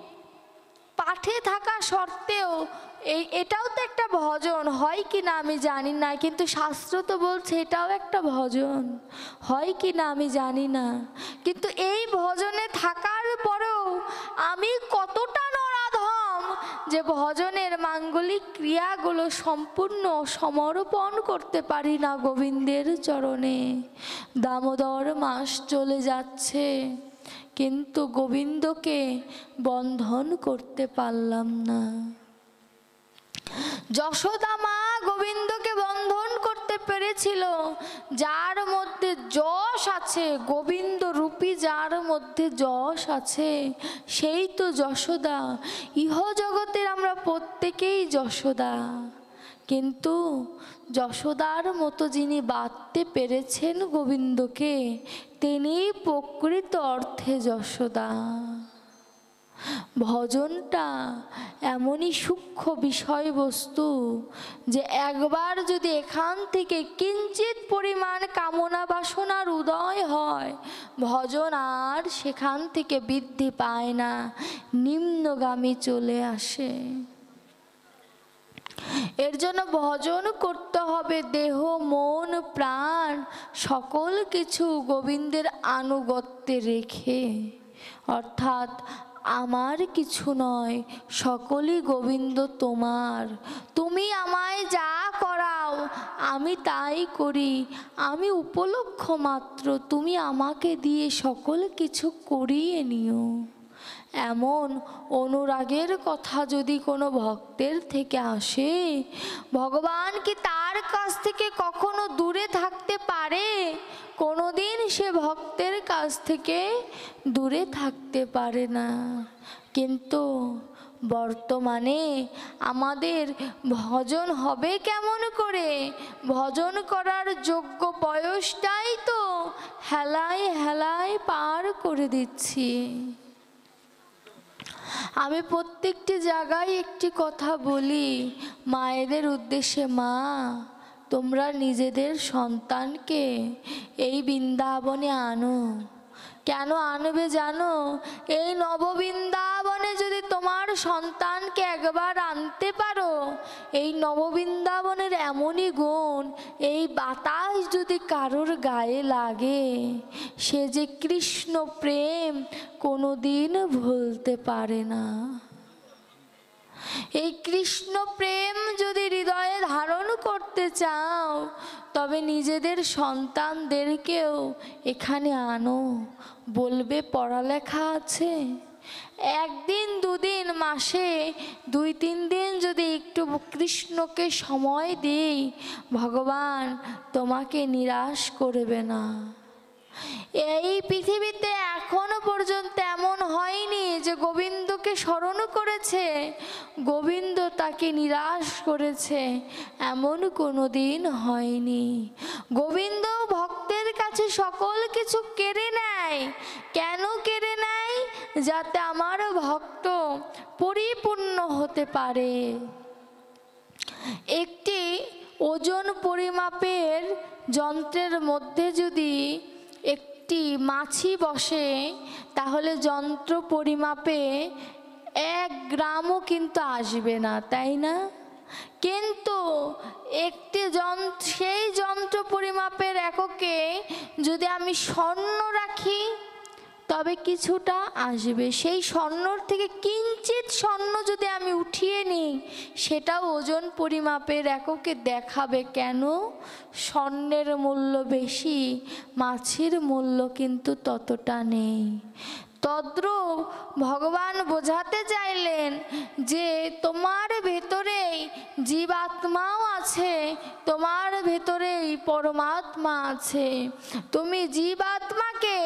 পাঠে থাকা সত্ত্বেও এটাও তো একটা ভজন, হয় কি না আমি জানি না, কিন্তু শাস্ত্র তো বলছে এটাও একটা ভজন, হয় কি না আমি জানি না। কিন্তু এই ভজনে থাকার পরেও আমি কতটা নরাধম যে ভজনের মাঙ্গলিক ক্রিয়াগুলো সম্পূর্ণ সমর্পণ করতে পারি না গোবিন্দের চরণে। দামোদর মাস চলে যাচ্ছে, কিন্তু গোবিন্দকে বন্ধন করতে পারলাম না। যশোদা মা গোবিন্দকে বন্ধন করতে পেরেছিল। যার মধ্যে যশ আছে, গোবিন্দ রূপী যার মধ্যে যশ আছে, সেই তো যশোদা। ইহ জগতের আমরা প্রত্যেকেই যশোদা, কিন্তু যশোদার মতো যিনি বাঁধতে পেরেছেন গোবিন্দকে, তিনি প্রকৃত অর্থে যশোদা। ভজনটা এমনই সূক্ষ্ম বিষয়বস্তু যে একবার যদি এখান থেকে কিঞ্চিত পরিমাণ কামনা বাসনার উদয় হয়, ভজন আর সেখান থেকে বৃদ্ধি পায় না, নিম্নগামী চলে আসে। এর জন্য ভজন করতে হবে দেহ, মন, প্রাণ সকল কিছু গোবিন্দের আনুগত্যে রেখে। অর্থাৎ আমার কিছু নয়, সকলই গোবিন্দ তোমার। তুমি আমায় যা করাও আমি তাই করি, আমি উপলক্ষ মাত্র, তুমি আমাকে দিয়ে সকল কিছু করিয়ে নিও। এমন অনুরাগের কথা যদি কোনো ভক্তের থেকে আসে, ভগবান কি তার কাছ থেকে কখনো দূরে থাকতে পারে? কোনোদিন সে ভক্তের কাছ থেকে দূরে থাকতে পারে না। কিন্তু বর্তমানে আমাদের ভজন হবে কেমন করে? ভজন করার যোগ্য বয়সটাই তো হেলায় হেলায় পার করে দিচ্ছি। আমি প্রত্যেকটি জায়গায় একটি কথা বলি মায়েদের উদ্দেশ্যে, মা তোমরা নিজেদের সন্তানকে এই বৃন্দাবনে আনো। কেন আনবে জানো? এই নববৃন্দাবনে যদি তোমার সন্তানকে একবার আনতে পারো, এই নববৃন্দাবনের এমনই গুণ, এই বাতাস যদি কারোর গায়ে লাগে, সে যে কৃষ্ণ প্রেম কোনোদিন ভুলতে পারে না। এই কৃষ্ণ প্রেম যদি হৃদয়ে ধারণ করতে চাও, তবে নিজেদের সন্তানদেরকেও এখানে আনো। বলবে পড়ালেখা আছে, একদিন দুদিন মাসে 2-3 দিন যদি একটু কৃষ্ণকে সময় দিই, ভগবান তোমাকে নিরাশ করবে না। এই পৃথিবীতে এখনো পর্যন্ত এমন হয়নি যে গোবিন্দকে স্মরণ করেছে, গোবিন্দ তাকে নিরাশ করেছে, এমন কোনো দিন হয়নি। গোবিন্দ ভক্তের কাছে সকল কিছু কেড়ে নেয়। কেন কেড়ে নেয়? যাতে আমার ভক্ত পরিপূর্ণ হতে পারে। একটি ওজন পরিমাপের যন্ত্রের মধ্যে যদি একটি মাছি বসে, তাহলে যন্ত্র পরিমাপে 1 গ্রামও কিন্তু আসবে না, তাই না? কিন্তু একটি সেই যন্ত্র পরিমাপের এককে যদি আমি স্বর্ণ রাখি, তবে কিছুটা আসবে। সেই স্বর্ণর থেকে কিঞ্চিত স্বর্ণ যদি আমি উঠিয়ে নিই, সেটাও ওজন পরিমাপের এককে দেখাবে। কেন? স্বর্ণের মূল্য বেশি, মাছির মূল্য কিন্তু ততটা নেই। তদ্রূপ ভগবান বোঝাতে চাইলেন যে তোমার ভেতরেই জীবাত্মাও আছে, তোমার ভেতরেই পরমাত্মা আছে। তুমি জীবাত্মাকে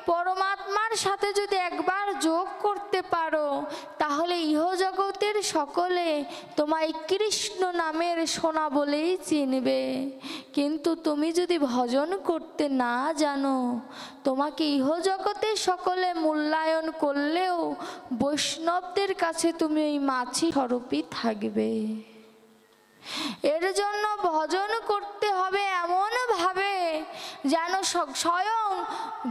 পরমাত্মার সাথে যদি একবার যোগ করতে পারো, তাহলে ইহজগতের সকলে তোমায় কৃষ্ণ নামের সোনা বলেই চিনবে। কিন্তু তুমি যদি ভজন করতে না জানো, তোমাকে ইহজগতের সকলে মূল্যায়ন করলেও বৈষ্ণবদের কাছে তুমি ওই মাছি স্বরূপই থাকবে। এর জন্য ভজন করতে হবে এমন ভাবে যেন স্বয়ং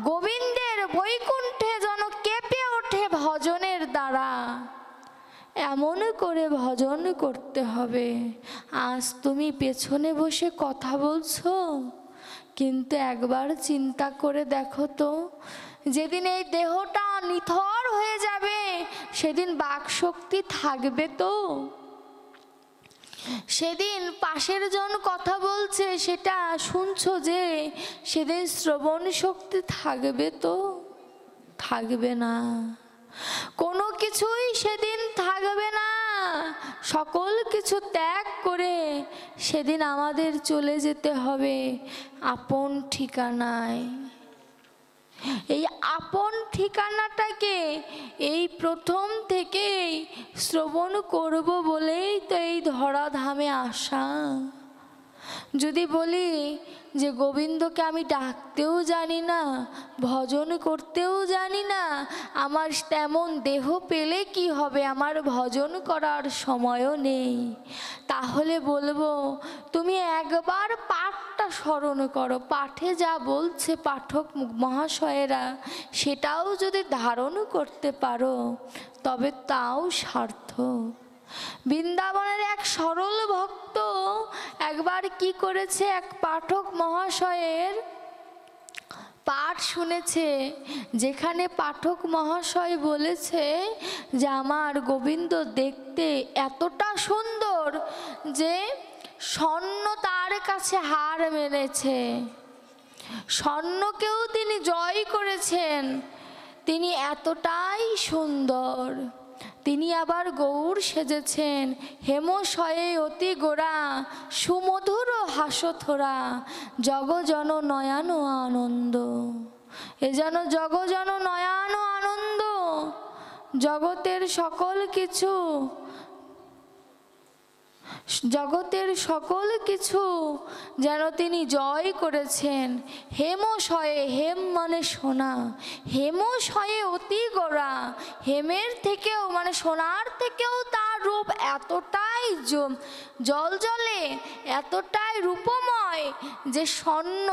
গোবিন্দের বৈকুণ্ঠে যেন কেঁপে ওঠে ভজনের দ্বারা। এমন করে ভজন করতে হবে। আজ তুমি পেছনে বসে কথা বলছো, কিন্তু একবার চিন্তা করে দেখো তো, যেদিন এই দেহটা নিথর হয়ে যাবে, সেদিন বাকশক্তি থাকবে তো? সেদিন পাশের জন কথা বলছে, সেটা শুনছো যে, সেদিন শ্রবণ শক্তি থাকবে তো? থাকবে না। কোনো কিছুই সেদিন থাকবে না। সকল কিছু ত্যাগ করে সেদিন আমাদের চলে যেতে হবে আপন ঠিকানায়। এই আপন ঠিকানাটাকে এই প্রথম থেকেই শ্রবণ করব বলেই তো এই ধরাধামে আসা। যদি বলি যে গোবিন্দকে আমি ডাকতেও জানি না, ভজন করতেও জানি না, আমার তেমন দেহ পেলে কি হবে, আমার ভজন করার সময়ও নেই, তাহলে বলবো তুমি একবার পাঠটা স্মরণ করো। পাঠে যা বলছে পাঠক মহাশয়েরা, সেটাও যদি ধারণ করতে পারো, তবে তাও সার্থক। বৃন্দাবনের এক সরল ভক্ত একবার কি করেছে, এক পাঠক মহাশয়ের পাঠ শুনেছে, যেখানে পাঠক মহাশয় বলেছে যে আমার গোবিন্দ দেখতে এতটা সুন্দর যে স্বর্ণ তার কাছে হার মেনেছে, স্বর্ণকেও তিনি জয় করেছেন, তিনি এতটাই সুন্দর। তিনি আবার গৌর সেজেছেন, হেমশয়ে অতি গোরা, সুমধুর হাসথোরা, জগজন নয়ান আনন্দ। এ যেন জগজন নয়ান আনন্দ, জগতের সকল কিছু, জগতের সকল কিছু যেন তিনি জয় করেছেন। হেমশয়ে, হেম মানে সোনা, হেমশয়ে অতি গোরা, হেমের থেকেও মানে সোনার থেকেও তার রূপ এতটাই জল জলে, এতটাই রূপময় যে স্বর্ণ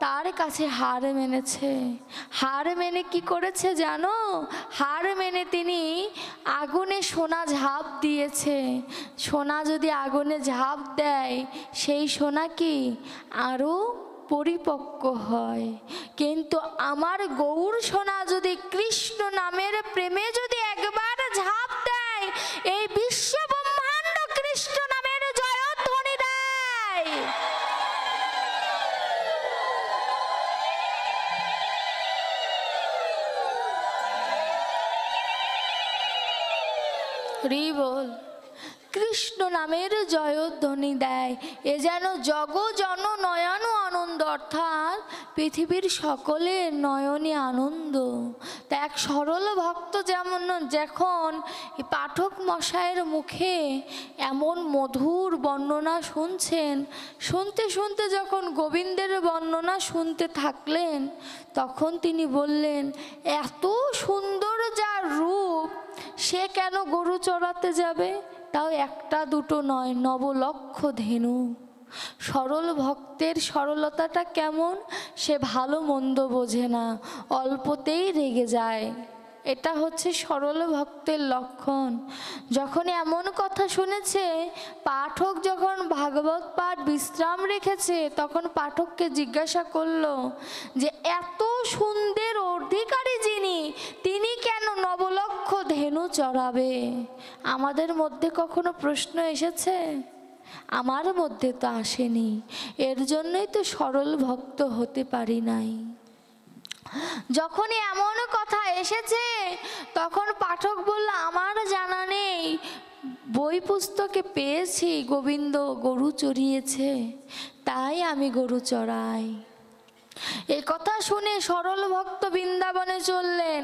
তার কাছে হার মেনেছে। হার মেনে কি করেছে জানো? হার মেনে তিনি আগুনে সোনা ঝাঁপ দিয়েছে। সোনা যদি আগুনে ঝাঁপ দেয়, সেই সোনা কি আরও পরিপক্ক হয়। কিন্তু আমার গৌর সোনা যদি কৃষ্ণ নামের প্রেমে যদি একবার ঝাঁপ দেয়, এই বিশ্ব ব্রহ্মাণ্ড কৃষ্ণ নামের জয়ধ্বনি দেয়। হরি বল। কৃষ্ণ নামের জয়ধ্বনি দেয়। এ যেন জগজন নয়ন আনন্দ, অর্থাৎ পৃথিবীর সকলের নয়নে আনন্দ। তা এক সরল ভক্ত যেমন যখন পাঠক মশাইয়ের মুখে এমন মধুর বর্ণনা শুনছেন, শুনতে শুনতে যখন গোবিন্দের বর্ণনা শুনতে থাকলেন, তখন তিনি বললেন, এত সুন্দর যার রূপ, সে কেন গরু চড়াতে যাবে? তাও একটা দুটো নয়, 9 লক্ষ ধেনু। সরল ভক্তের সরলতাটা কেমন? সে ভালো মন্দ বোঝে না, অল্পতেই রেগে যায়। এটা হচ্ছে সরল ভক্তের লক্ষণ। যখন এমন কথা শুনেছে, পাঠক যখন ভাগবত পাঠ বিশ্রাম রেখেছে, তখন পাঠককে জিজ্ঞাসা করলো যে এত সুন্দর অধিকারী যিনি, তিনি কেন 9 লক্ষ ধেনু চড়াবে? আমাদের মধ্যে কখনো প্রশ্ন এসেছে? আমার মধ্যে তো আসেনি। এর জন্যই তো সরল ভক্ত হতে পারি নাই। যখনই এমন কথা এসেছে, তখন পাঠক বলল, আমার জানা নেই, বই পুস্তকে পেয়েছি গোবিন্দ গরু চড়িয়েছে, তাই আমি গরু চড়াই। এই কথা শুনে সরল ভক্ত বৃন্দাবনে চললেন।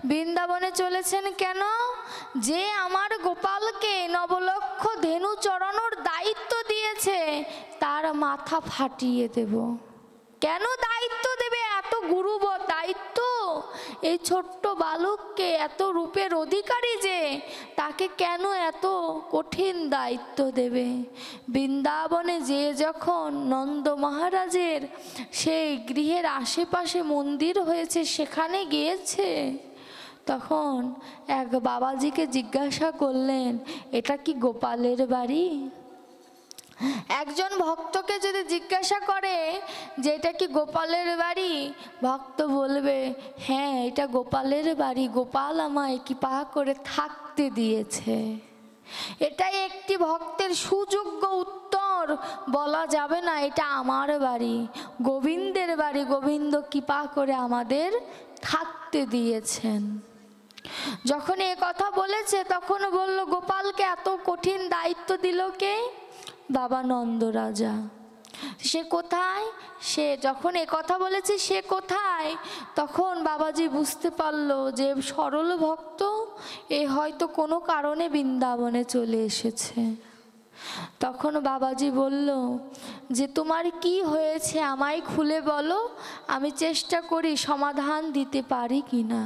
বৃন্দাবনে চলেছেন কেন? যে আমার গোপালকে 9 লক্ষ ধেনু চড়ানোর দায়িত্ব দিয়েছে, তার মাথা ফাটিয়ে দেব। কেন দায়িত্ব দেবে? এত গুরুবর দায়িত্ব। এই ছোট্ট বালককে, এত রূপের অধিকারী যে, তাকে কেন এত কঠিন দায়িত্ব দেবে? বৃন্দাবনে যে যখন নন্দ মহারাজের সেই গৃহের আশেপাশে মন্দির হয়েছে, সেখানে গিয়েছে, তখন এক বাবাজিকে জিজ্ঞাসা করলেন, এটা কি গোপালের বাড়ি? একজন ভক্তকে যদি জিজ্ঞাসা করে যে এটা কি গোপালের বাড়ি, ভক্ত বলবে, হ্যাঁ এটা গোপালের বাড়ি, গোপাল আমায় কৃপা করে থাকতে দিয়েছে। এটাই একটি ভক্তের সুযোগ্য উত্তর। বলা যাবে না এটা আমার বাড়ি, গোবিন্দের বাড়ি, গোবিন্দ কৃপা করে আমাদের থাকতে দিয়েছেন। যখন এ কথা বলেছে, তখন বলল, গোপালকে এত কঠিন দায়িত্ব দিল কে? বাবা নন্দ রাজা। সে কোথায়? সে যখন এ কথা বলেছে, সে কোথায়? তখন বাবাজি বুঝতে পারলো যে সরল ভক্ত এ হয়তো কোনো কারণে বৃন্দাবনে চলে এসেছে। তখন বাবাজি বলল যে তোমার কি হয়েছে আমায় খুলে বলো, আমি চেষ্টা করি সমাধান দিতে পারি কিনা।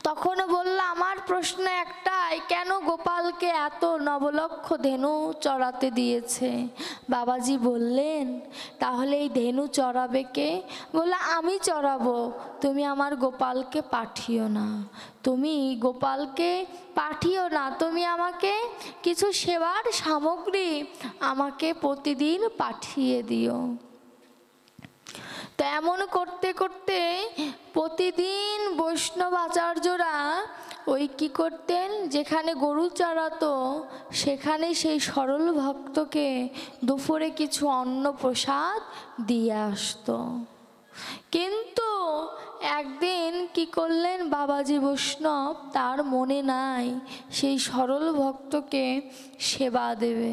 তখন বলল, আমার প্রশ্ন একটাই, কেন গোপালকে এত 9 লক্ষ ধেনু চড়াতে দিয়েছে? বাবাজি বললেন, তাহলে এই ধেনু চড়াবে কে? বলল, আমি চড়াবো, তুমি আমার গোপালকে পাঠিও না, তুমি গোপালকে পাঠিও না, তুমি আমাকে কিছু সেবার সামগ্রী আমাকে প্রতিদিন পাঠিয়ে দিও। তো এমন করতে করতে প্রতিদিন বৈষ্ণব আচার্যরা ওই কি করতেন, যেখানে গরু চড়াতো সেখানে সেই সরল ভক্তকে দুপুরে কিছু অন্ন প্রসাদ দিয়ে আসতো। কিন্তু একদিন কি করলেন বাবাজি বৈষ্ণব, তার মনে নাই সেই সরল ভক্তকে সেবা দেবে।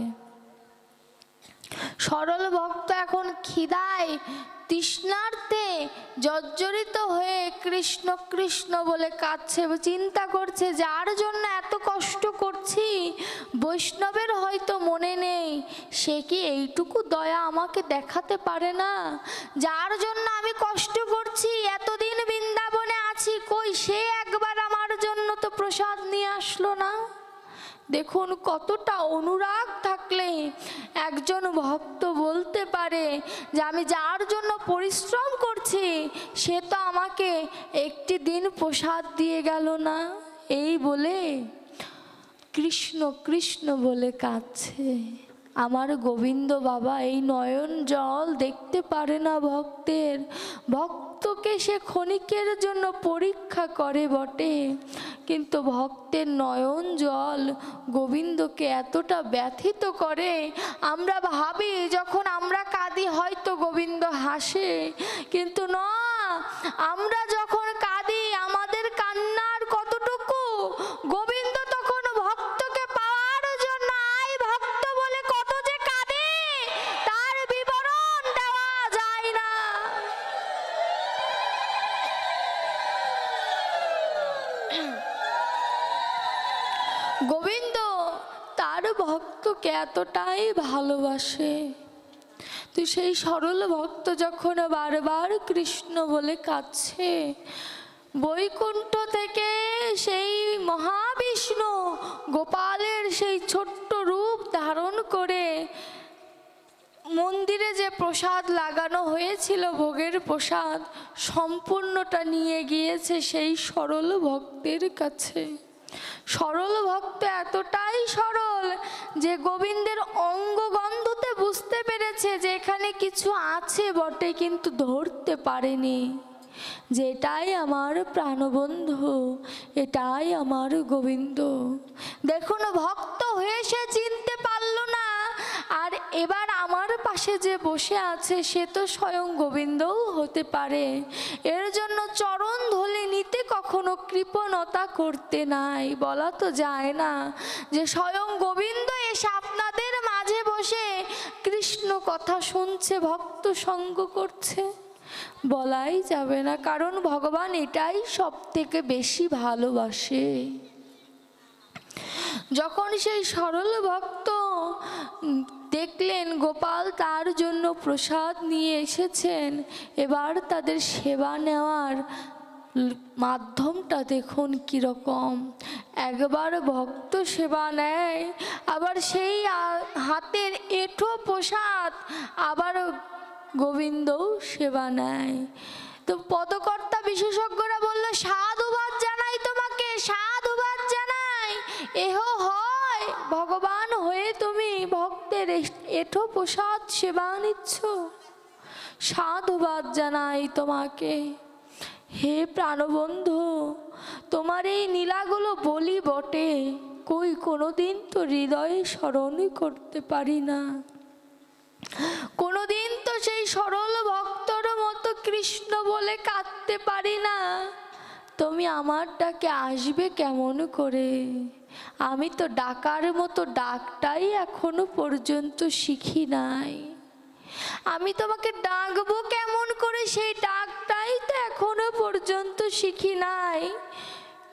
সরল ভক্ত এখন খিদায় তৃষ্ণার্তে জর্জরিত হয়ে কৃষ্ণ কৃষ্ণ বলে কাঁদছে, চিন্তা করছে যার জন্য এত কষ্ট করছি বৈষ্ণবের হয়তো মনে নেই, সে কি এইটুকু দয়া আমাকে দেখাতে পারে না? যার জন্য আমি কষ্ট করছি, এতদিন বৃন্দাবনে আছি, কই সে একবার আমার জন্য তো প্রসাদ নিয়ে আসলো না। দেখুন কতটা অনুরাগ থাকলে একজন ভক্ত বলতে পারে যে আমি যার জন্য পরিশ্রম করছি সে তো আমাকে একটি দিন প্রসাদ দিয়ে গেল না। এই বলে কৃষ্ণ কৃষ্ণ বলে কাঁদছে। আমার গোবিন্দ বাবা এই নয়ন জল দেখতে পারে না ভক্তের, ভক্তকে সে ক্ষণিকের জন্য পরীক্ষা করে বটে, কিন্তু ভক্তের নয়ন জল গোবিন্দকে এতটা ব্যথিত করে। আমরা ভাবি যখন আমরা কাঁদি হয়তো গোবিন্দ হাসে, কিন্তু না, আমরা যখন কাঁদি আমাদের কান্নার কতটুকু গোবিন্দ তখন ভক্তকে পাওয়ার জন্য আই ভক্ত বলে কত যে কাঁদে তার বিবরণ দেওয়া যায় না। গোবিন্দ তার ভক্তকে এতটাই ভালোবাসে। তো সেই সরল ভক্ত যখন বারবার কৃষ্ণ বলে কাঁদছে, বৈকুণ্ঠ থেকে সেই মহাবিষ্ণু গোপালের সেই ছোট্ট রূপ ধারণ করে মন্দিরে যে প্রসাদ লাগানো হয়েছিল ভোগের প্রসাদ সম্পূর্ণটা নিয়ে গিয়েছে সেই সরল ভক্তের কাছে। সরল ভক্ত এতটাই সরল যে গোবিন্দের অঙ্গগন্ধতে বুঝতে পেরেছে যে এখানে কিছু আছে বটে, কিন্তু ধরতে পারেনি যে এটাই আমার প্রাণবন্ধু, এটাই আমার গোবিন্দ। দেখুন ভক্ত হয়ে সে চিনতে পারল না, আর এবার আমার পাশে যে বসে আছে সে তো স্বয়ং গোবিন্দও হতে পারে। এর জন্য চরণ ধুলি নিতে কখনো কৃপণতা করতে নাই। বলা তো যায় না যে স্বয়ং গোবিন্দ এসে আপনাদের মাঝে বসে কৃষ্ণ কথা শুনছে, ভক্ত সঙ্গ করছে, বলাই যাবে না, কারণ ভগবান এটাই সব থেকে বেশি ভালোবাসে। যখন সেই সরল ভক্ত দেখলেন গোপাল তার জন্য প্রসাদ নিয়ে এসেছেন, এবার তাদের সেবা নেওয়ার মাধ্যমটা দেখুন কীরকম। একবার ভক্ত সেবা নেয়, আবার সেই হাতের এঁঠো প্রসাদ আবার গোবিন্দও সেবা নেয়। তো পদকর্তা বিশেষজ্ঞরা বলল সাধুবাদ জানাই তোমাকে, সাধুবাদ জানাই, এহ হয় ভগবান হয়ে তুমি ভক্তের এঁঠো প্রসাদ সেবা নিচ্ছ, সাধুবাদ জানাই তোমাকে। হে প্রাণবন্ধু, তোমার এই নীলাগুলো বলি বটে, কই কোনোদিন তো হৃদয়ে স্মরণ করতে পারি না, কোনোদিন তো সেই সরল ভক্তর মতো কৃষ্ণ বলে কাঁদতে পারি না। তুমি আমার ডাকে আসবে কেমন করে? আমি তো ডাকার মতো ডাকটাই এখনো পর্যন্ত শিখি নাই। আমি তোমাকে ডাকবো কেমন করে সেই ডাকটাই তো এখনো পর্যন্ত শিখি নাই।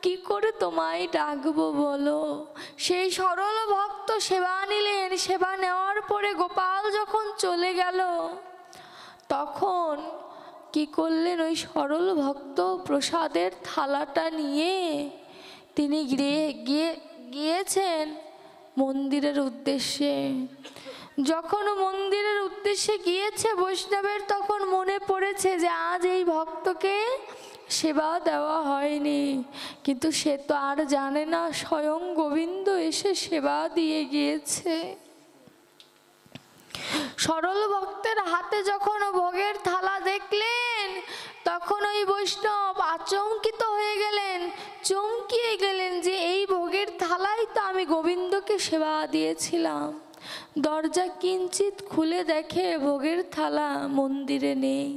কি করে তোমায় ডাকবো বলো? সেই সরল ভক্ত সেবা নিলেন। সেবা নেওয়ার পরে গোপাল যখন চলে গেল তখন কি করলেন, ওই সরল ভক্ত প্রসাদের থালাটা নিয়ে তিনি গিয়েছেন মন্দিরের উদ্দেশ্যে। যখন মন্দিরের উদ্দেশ্যে গিয়েছে বৈষ্ণবের তখন মনে পড়েছে যে আজ এই ভক্তকে সেবা দেওয়া হয়নি, কিন্তু সে তো আর জানে না স্বয়ং গোবিন্দ এসে সেবা দিয়ে গিয়েছে। সরল ভক্তের হাতে যখন ভোগের থালা দেখলেন তখন ওই বৈষ্ণব আচমকিত হয়ে গেলেন, চমকিয়ে গেলেন যে এই ভোগের থালাই তো আমি গোবিন্দকে সেবা দিয়েছিলাম। দরজা কিঞ্চিত খুলে দেখে ভোগের থালা মন্দিরে নেই।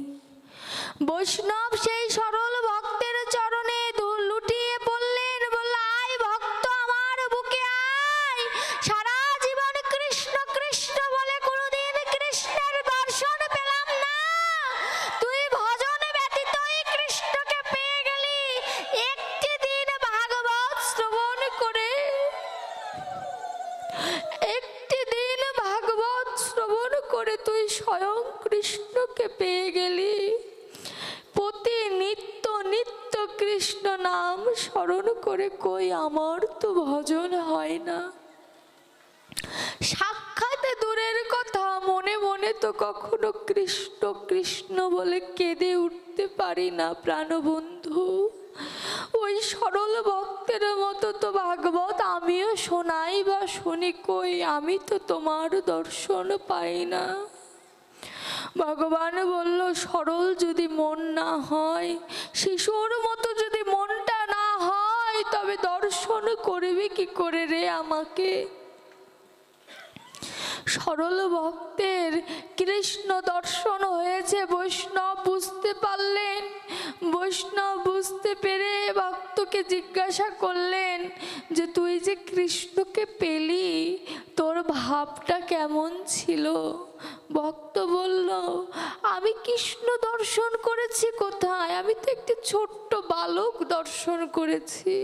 বৈষ্ণব সেই সরল ভক্তের চরণে লুটিয়ে পড়লেন, বলল, আয় ভক্ত আমার বুকে আয়। সারা জীবন কৃষ্ণ কৃষ্ণ বলে কোনোদিন কৃষ্ণের দর্শন পেলাম না, তুই ভজন ব্যতীত এই কৃষ্ণকে পেয়ে গেলি। একটি দিন ভাগবত শ্রবণ করে, একটি দিন ভাগবত শ্রবণ করে তুই স্বয়ং কৃষ্ণকে পেয়ে গেলি। প্রতি নিত্য নিত্য কৃষ্ণ নাম স্মরণ করে কই আমার তো ভজন হয় না। সাক্ষাৎ দূরের কথা, মনে মনে তো কখনো কৃষ্ণ কৃষ্ণ বলে কেঁদে উঠতে পারি না প্রাণবন্ধু। ওই সরল ভক্তের মতো তো ভাগবত আমিও শোনাই বা শুনি, কই আমি তো তোমার দর্শন পাই না। ভগবান বলল, সরল যদি মন না হয়, শিশুর মতো যদি মনটা না হয়, তবে দর্শন করবি কি করে রে আমাকে? সরল ভক্তের কৃষ্ণ দর্শন হয়েছে, বৈষ্ণব বুঝতে পারলেন। বৈষ্ণব বুঝতে পেরে ভক্তকে জিজ্ঞাসা করলেন যে তুই যে কৃষ্ণকে পেলি, তোর ভাবটা কেমন ছিল? ভক্ত বলল, আমি কৃষ্ণ দর্শন করেছি কোথায়, আমি তো একটি ছোট্ট বালক দর্শন করেছি।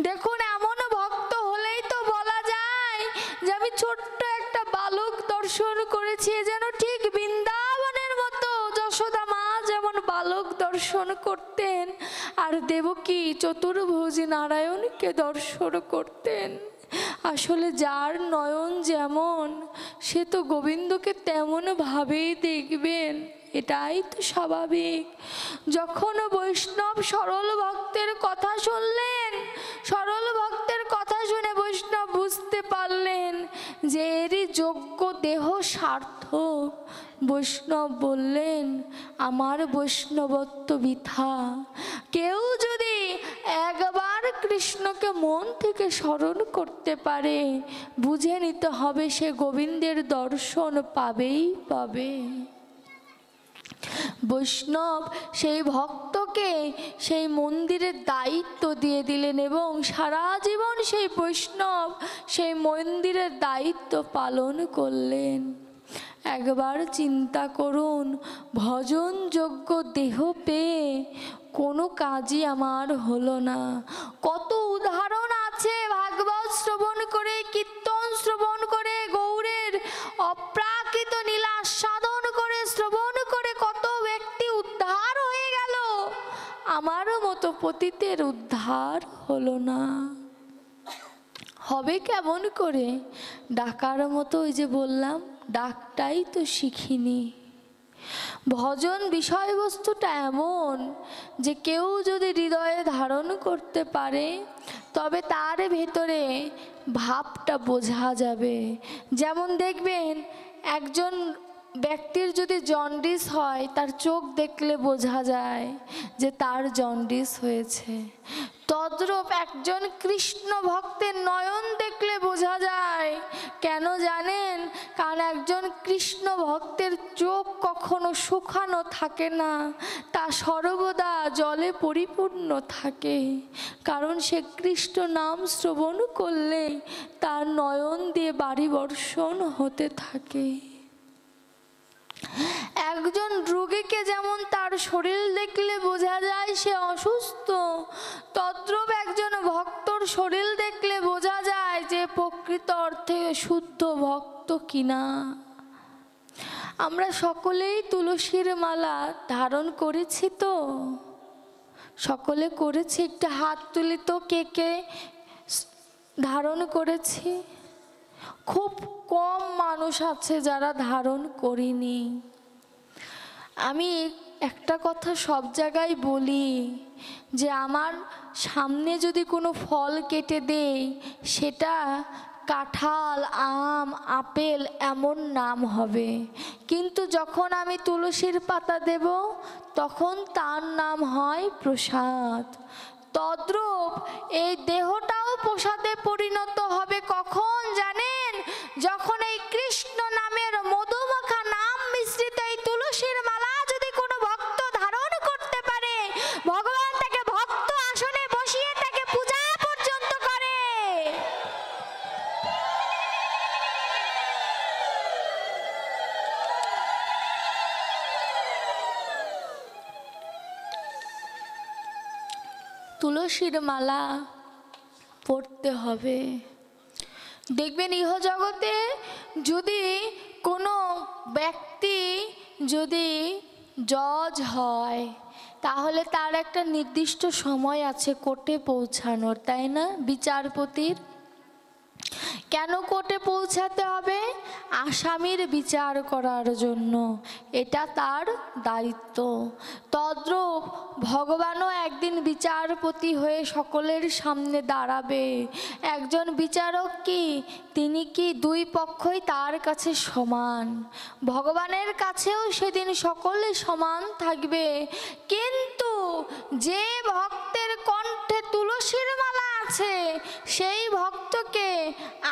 দেখুন, এমন ভক্ত হলেই তো বলা যায় যে আমি ছোট্ট একটা বালক দর্শন করেছি, যেন ঠিক বৃন্দাবনের মতো যশোদা মা যেমন বালক দর্শন করতেন, আর দেবকী চতুর্ভুজী নারায়ণকে দর্শন করতেন। আসলে যার নয়ন যেমন, সে তো গোবিন্দকে তেমন ভাবেই দেখবেন, এটাই তো স্বাভাবিক। যখন বৈষ্ণব সরল ভক্তের কথা শুনলেন, সরল ভক্তের কথা শুনে বৈষ্ণব বুঝতে পারলেন যে এরই যোগ্য দেহ সার্থক। বৈষ্ণব বললেন, আমার বৈষ্ণবত্ব বৃথা। কেউ যদি একবার কৃষ্ণকে মন থেকে স্মরণ করতে পারে, বুঝে নিতে হবে সে গোবিন্দের দর্শন পাবেই পাবে। বৈষ্ণব সেই ভক্তকে সেই মন্দিরের দায়িত্ব দিয়ে দিলেন এবং সারা জীবন সেই বৈষ্ণব সেই মন্দিরের দায়িত্ব পালন করলেন। একবার চিন্তা করুন, ভজনযোগ্য দেহ পেয়ে কোনো কাজই আমার হলো না। কত উদাহরণ আছে, ভাগবত শ্রবণ করে, কীর্তন শ্রবণ করে, গৌরের অপ্রাকৃত লীলা সাধন করে, শ্রবণ করে কত ব্যক্তি উদ্ধার হয়ে গেল। আমারও মতো পতিতের উদ্ধার হলো না। হবে কেমন করে? ডাকার মতো, ওই যে বললাম, ডাকটাই তো শিখিনি। ভজন বিষয়বস্তুটা এমন যে কেউ যদি হৃদয়ে ধারণ করতে পারে, তবে তার ভেতরে ভাবটা বোঝা যাবে। যেমন দেখবেন, একজন ব্যক্তির যদি জন্ডিস হয়, তার চোখ দেখলে বোঝা যায় যে তার জন্ডিস হয়েছে। তদ্রূপ একজন কৃষ্ণ ভক্তের নয়ন দেখলে বোঝা যায়। কেন জানেন? কারণ একজন কৃষ্ণ ভক্তের চোখ কখনো শুকানো থাকে না, তা সর্বদা জলে পরিপূর্ণ থাকে। কারণ সে কৃষ্ণ নাম শ্রবণ করলে তার নয়ন দিয়ে বাড়ি বর্ষণ হতে থাকে। একজন রোগীকে যেমন তার শরীর দেখলে বোঝা যায় সে অসুস্থ, তদ্রূপ একজন ভক্তর শরীর দেখলে বোঝা যায় যে প্রকৃত অর্থে শুদ্ধ ভক্ত কিনা। আমরা সকলেই তুলসীর মালা ধারণ করেছি তো? সকলে করেছি? একটা হাত তুলি তো, কে কে ধারণ করেছি? খুব কম মানুষ আছে যারা ধারণ করিনি। আমি একটা কথা সব জায়গায় বলি যে আমার সামনে যদি কোনো ফল কেটে দেই, সেটা কাঁঠাল, আম, আপেল এমন নাম হবে, কিন্তু যখন আমি তুলসীর পাতা দেব তখন তার নাম হয় প্রসাদ। তদ্রূপ এই দেহটাও প্রসাদে পরিণত হবে কখন জানেন? যখন এই কৃষ্ণ নামের মধুমাখা নাম মিশ্রিত এই তুলসীর মালা যদি কোনো ভক্ত ধারণ তুলসীর মালা পড়তে হবে। দেখবেন ইহজগতে যদি কোনো ব্যক্তি যদি জজ হয়, তাহলে তার একটা নির্দিষ্ট সময় আছে কোর্টে পৌঁছানোর, তাই না? বিচারপতির কেন কোর্টে পৌঁছাতে হবে? আসামির বিচার করার জন্য, এটা তার দায়িত্ব। তদ্রূপ ভগবানও একদিন বিচারপতি হয়ে সকলের সামনে দাঁড়াবে। একজন বিচারক কি, তিনি কি দুই পক্ষই তার কাছে সমান? ভগবানের কাছেও সেদিন সকলে সমান থাকবে। কিন্তু যে ভক্তের কণ্ঠে তুলসীর মালা আছে, সেই ভক্তকে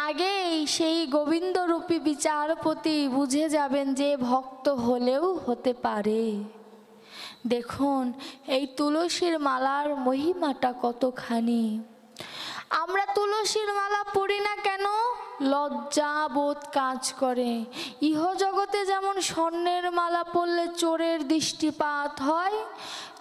আগেই সেই গোবিন্দরূপী বিচারপতি বুঝে যাবেন যে ভক্ত হলেও হতে পারে। দেখুন এই তুলসীর মালার মহিমাটা কতখানি। আমরা তুলসীর মালা পড়ি না কেন? লজ্জা বোধ কাজ করে। ইহজগতে যেমন স্বর্ণের মালা পরলে চোরের দৃষ্টিপাত হয়,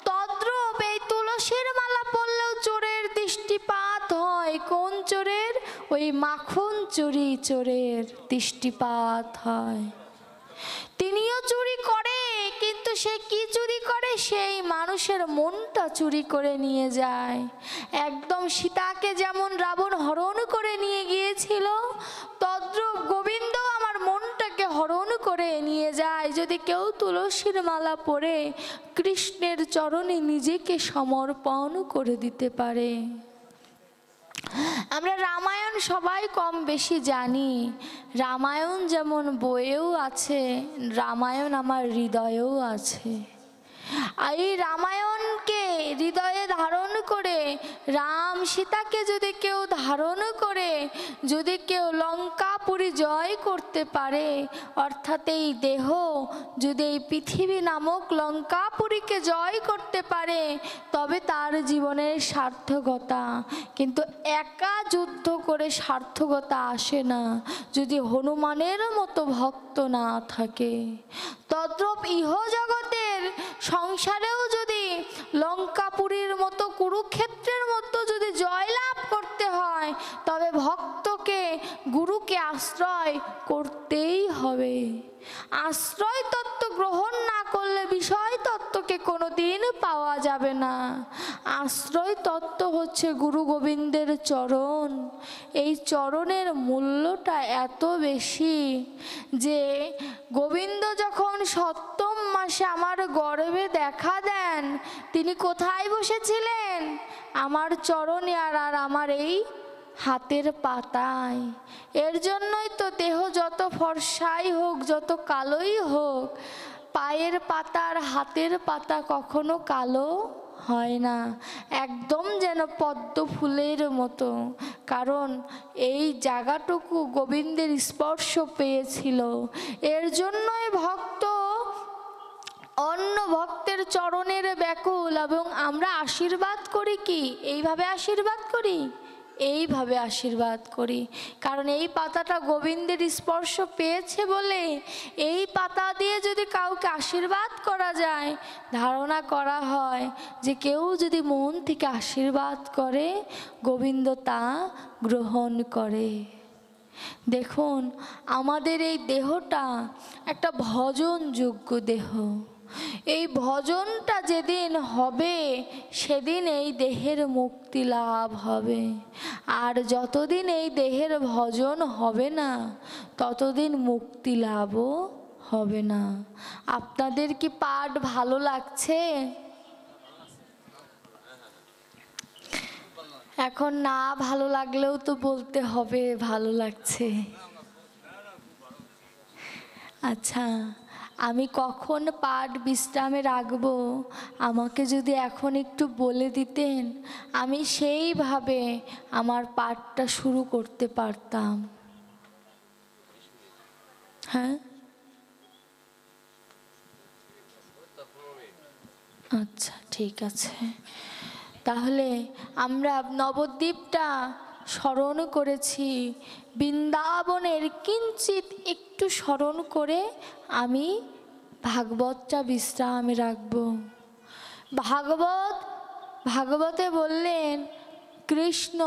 তদ্রূপ এই তুলসীর মালা পরলেও চোরের দৃষ্টিপাত হয়। কোন চোরের? ওই মাখন চুরি চোরের দৃষ্টিপাত হয়। তিনিও চুরি করে, কিন্তু সে কি চুরি করে? সেই মানুষের মনটা চুরি করে নিয়ে যায়। একদম সীতাকে যেমন রাবণ হরণ করে নিয়ে গিয়েছিল, তদ্রূপ গোবিন্দ আমার মনটাকে হরণ করে নিয়ে যায়। যদি কেউ তুলসীর মালা পরে কৃষ্ণের চরণে নিজেকে সমর্পণ করে দিতে পারে। আমরা রামায়ণ সবাই কম বেশি জানি। রামায়ণ যেমন বইয়েও আছে, রামায়ণ আমার হৃদয়েও আছে। এই রামায়ণকে হৃদয়ে ধারণ করে, রাম সীতাকে যদি কেউ ধারণ করে, যদি কেউ লঙ্কাপুরী জয় করতে পারে, অর্থাৎ এই দেহ যদি এই পৃথিবী নামক লঙ্কাপুরীকে জয় করতে পারে, তবে তার জীবনের সার্থকতা। কিন্তু একা যুদ্ধ করে সার্থকতা আসে না যদি হনুমানের মতো ভক্ত না থাকে। তদ্রূপ ইহজগতের সংসারেও যদি লঙ্কাপুরীর মতো, কুরুক্ষেত্রের মতো যদি জয়লাভ করতে হয়, তবে ভক্তকে গুরুকে আশ্রয় করতেই হবে। আশ্রয় তত্ত্ব গ্রহণ না করলে বিষয় তত্ত্বকে কোনোদিন পাওয়া যাবে না। আশ্রয় তত্ত্ব হচ্ছে গুরু গোবিন্দের চরণ। এই চরণের মূল্যটা এত বেশি যে গোবিন্দ যখন সপ্তম মাসে আমার গর্ভে দেখা দেন, তিনি কোথায় বসেছিলেন? আমার চরণে আর আমার এই হাতের পাতায়। এর জন্যই তো দেহ যত ফর্সাই হোক, যত কালোই হোক, পায়ের পাতা আর হাতের পাতা কখনো কালো হয় না, একদম যেন পদ্ম ফুলের মতো। কারণ এই জায়গাটুকু গোবিন্দের স্পর্শ পেয়েছিল। এর জন্যই ভক্ত অন্য ভক্তের চরণের ব্যাকুল। এবং আমরা আশীর্বাদ করি কি? এইভাবে আশীর্বাদ করি, এইভাবে আশীর্বাদ করি। কারণ এই পাতাটা গোবিন্দের স্পর্শ পেয়েছে বলে এই পাতা দিয়ে যদি কাউকে আশীর্বাদ করা যায়, ধারণা করা হয় যে কেউ যদি মন থেকে আশীর্বাদ করে, গোবিন্দ তা গ্রহণ করে। দেখুন আমাদের এই দেহটা একটা ভজনযোগ্য দেহ। এই ভজনটা যেদিন হবে, সেদিন এই দেহের মুক্তি লাভ হবে। আর যতদিন এই দেহের ভজন হবে না, ততদিন মুক্তি লাভও হবে না। আপনাদের কি পাঠ ভালো লাগছে? এখন না ভালো লাগলেও তো বলতে হবে ভালো লাগছে। আচ্ছা, আমি কখন পাঠ বিশ্রামে রাখবো আমাকে যদি এখন একটু বলে দিতেন, আমি সেইভাবে আমার পাঠটা শুরু করতে পারতাম। হ্যাঁ, আচ্ছা ঠিক আছে। তাহলে আমরা নবদ্বীপটা স্মরণ করেছি, বৃন্দাবনের কিঞ্চিত একটু স্মরণ করে আমি ভাগবতটা বিশ্রামে রাখব। ভাগবত ভাগবতে বললেন কৃষ্ণ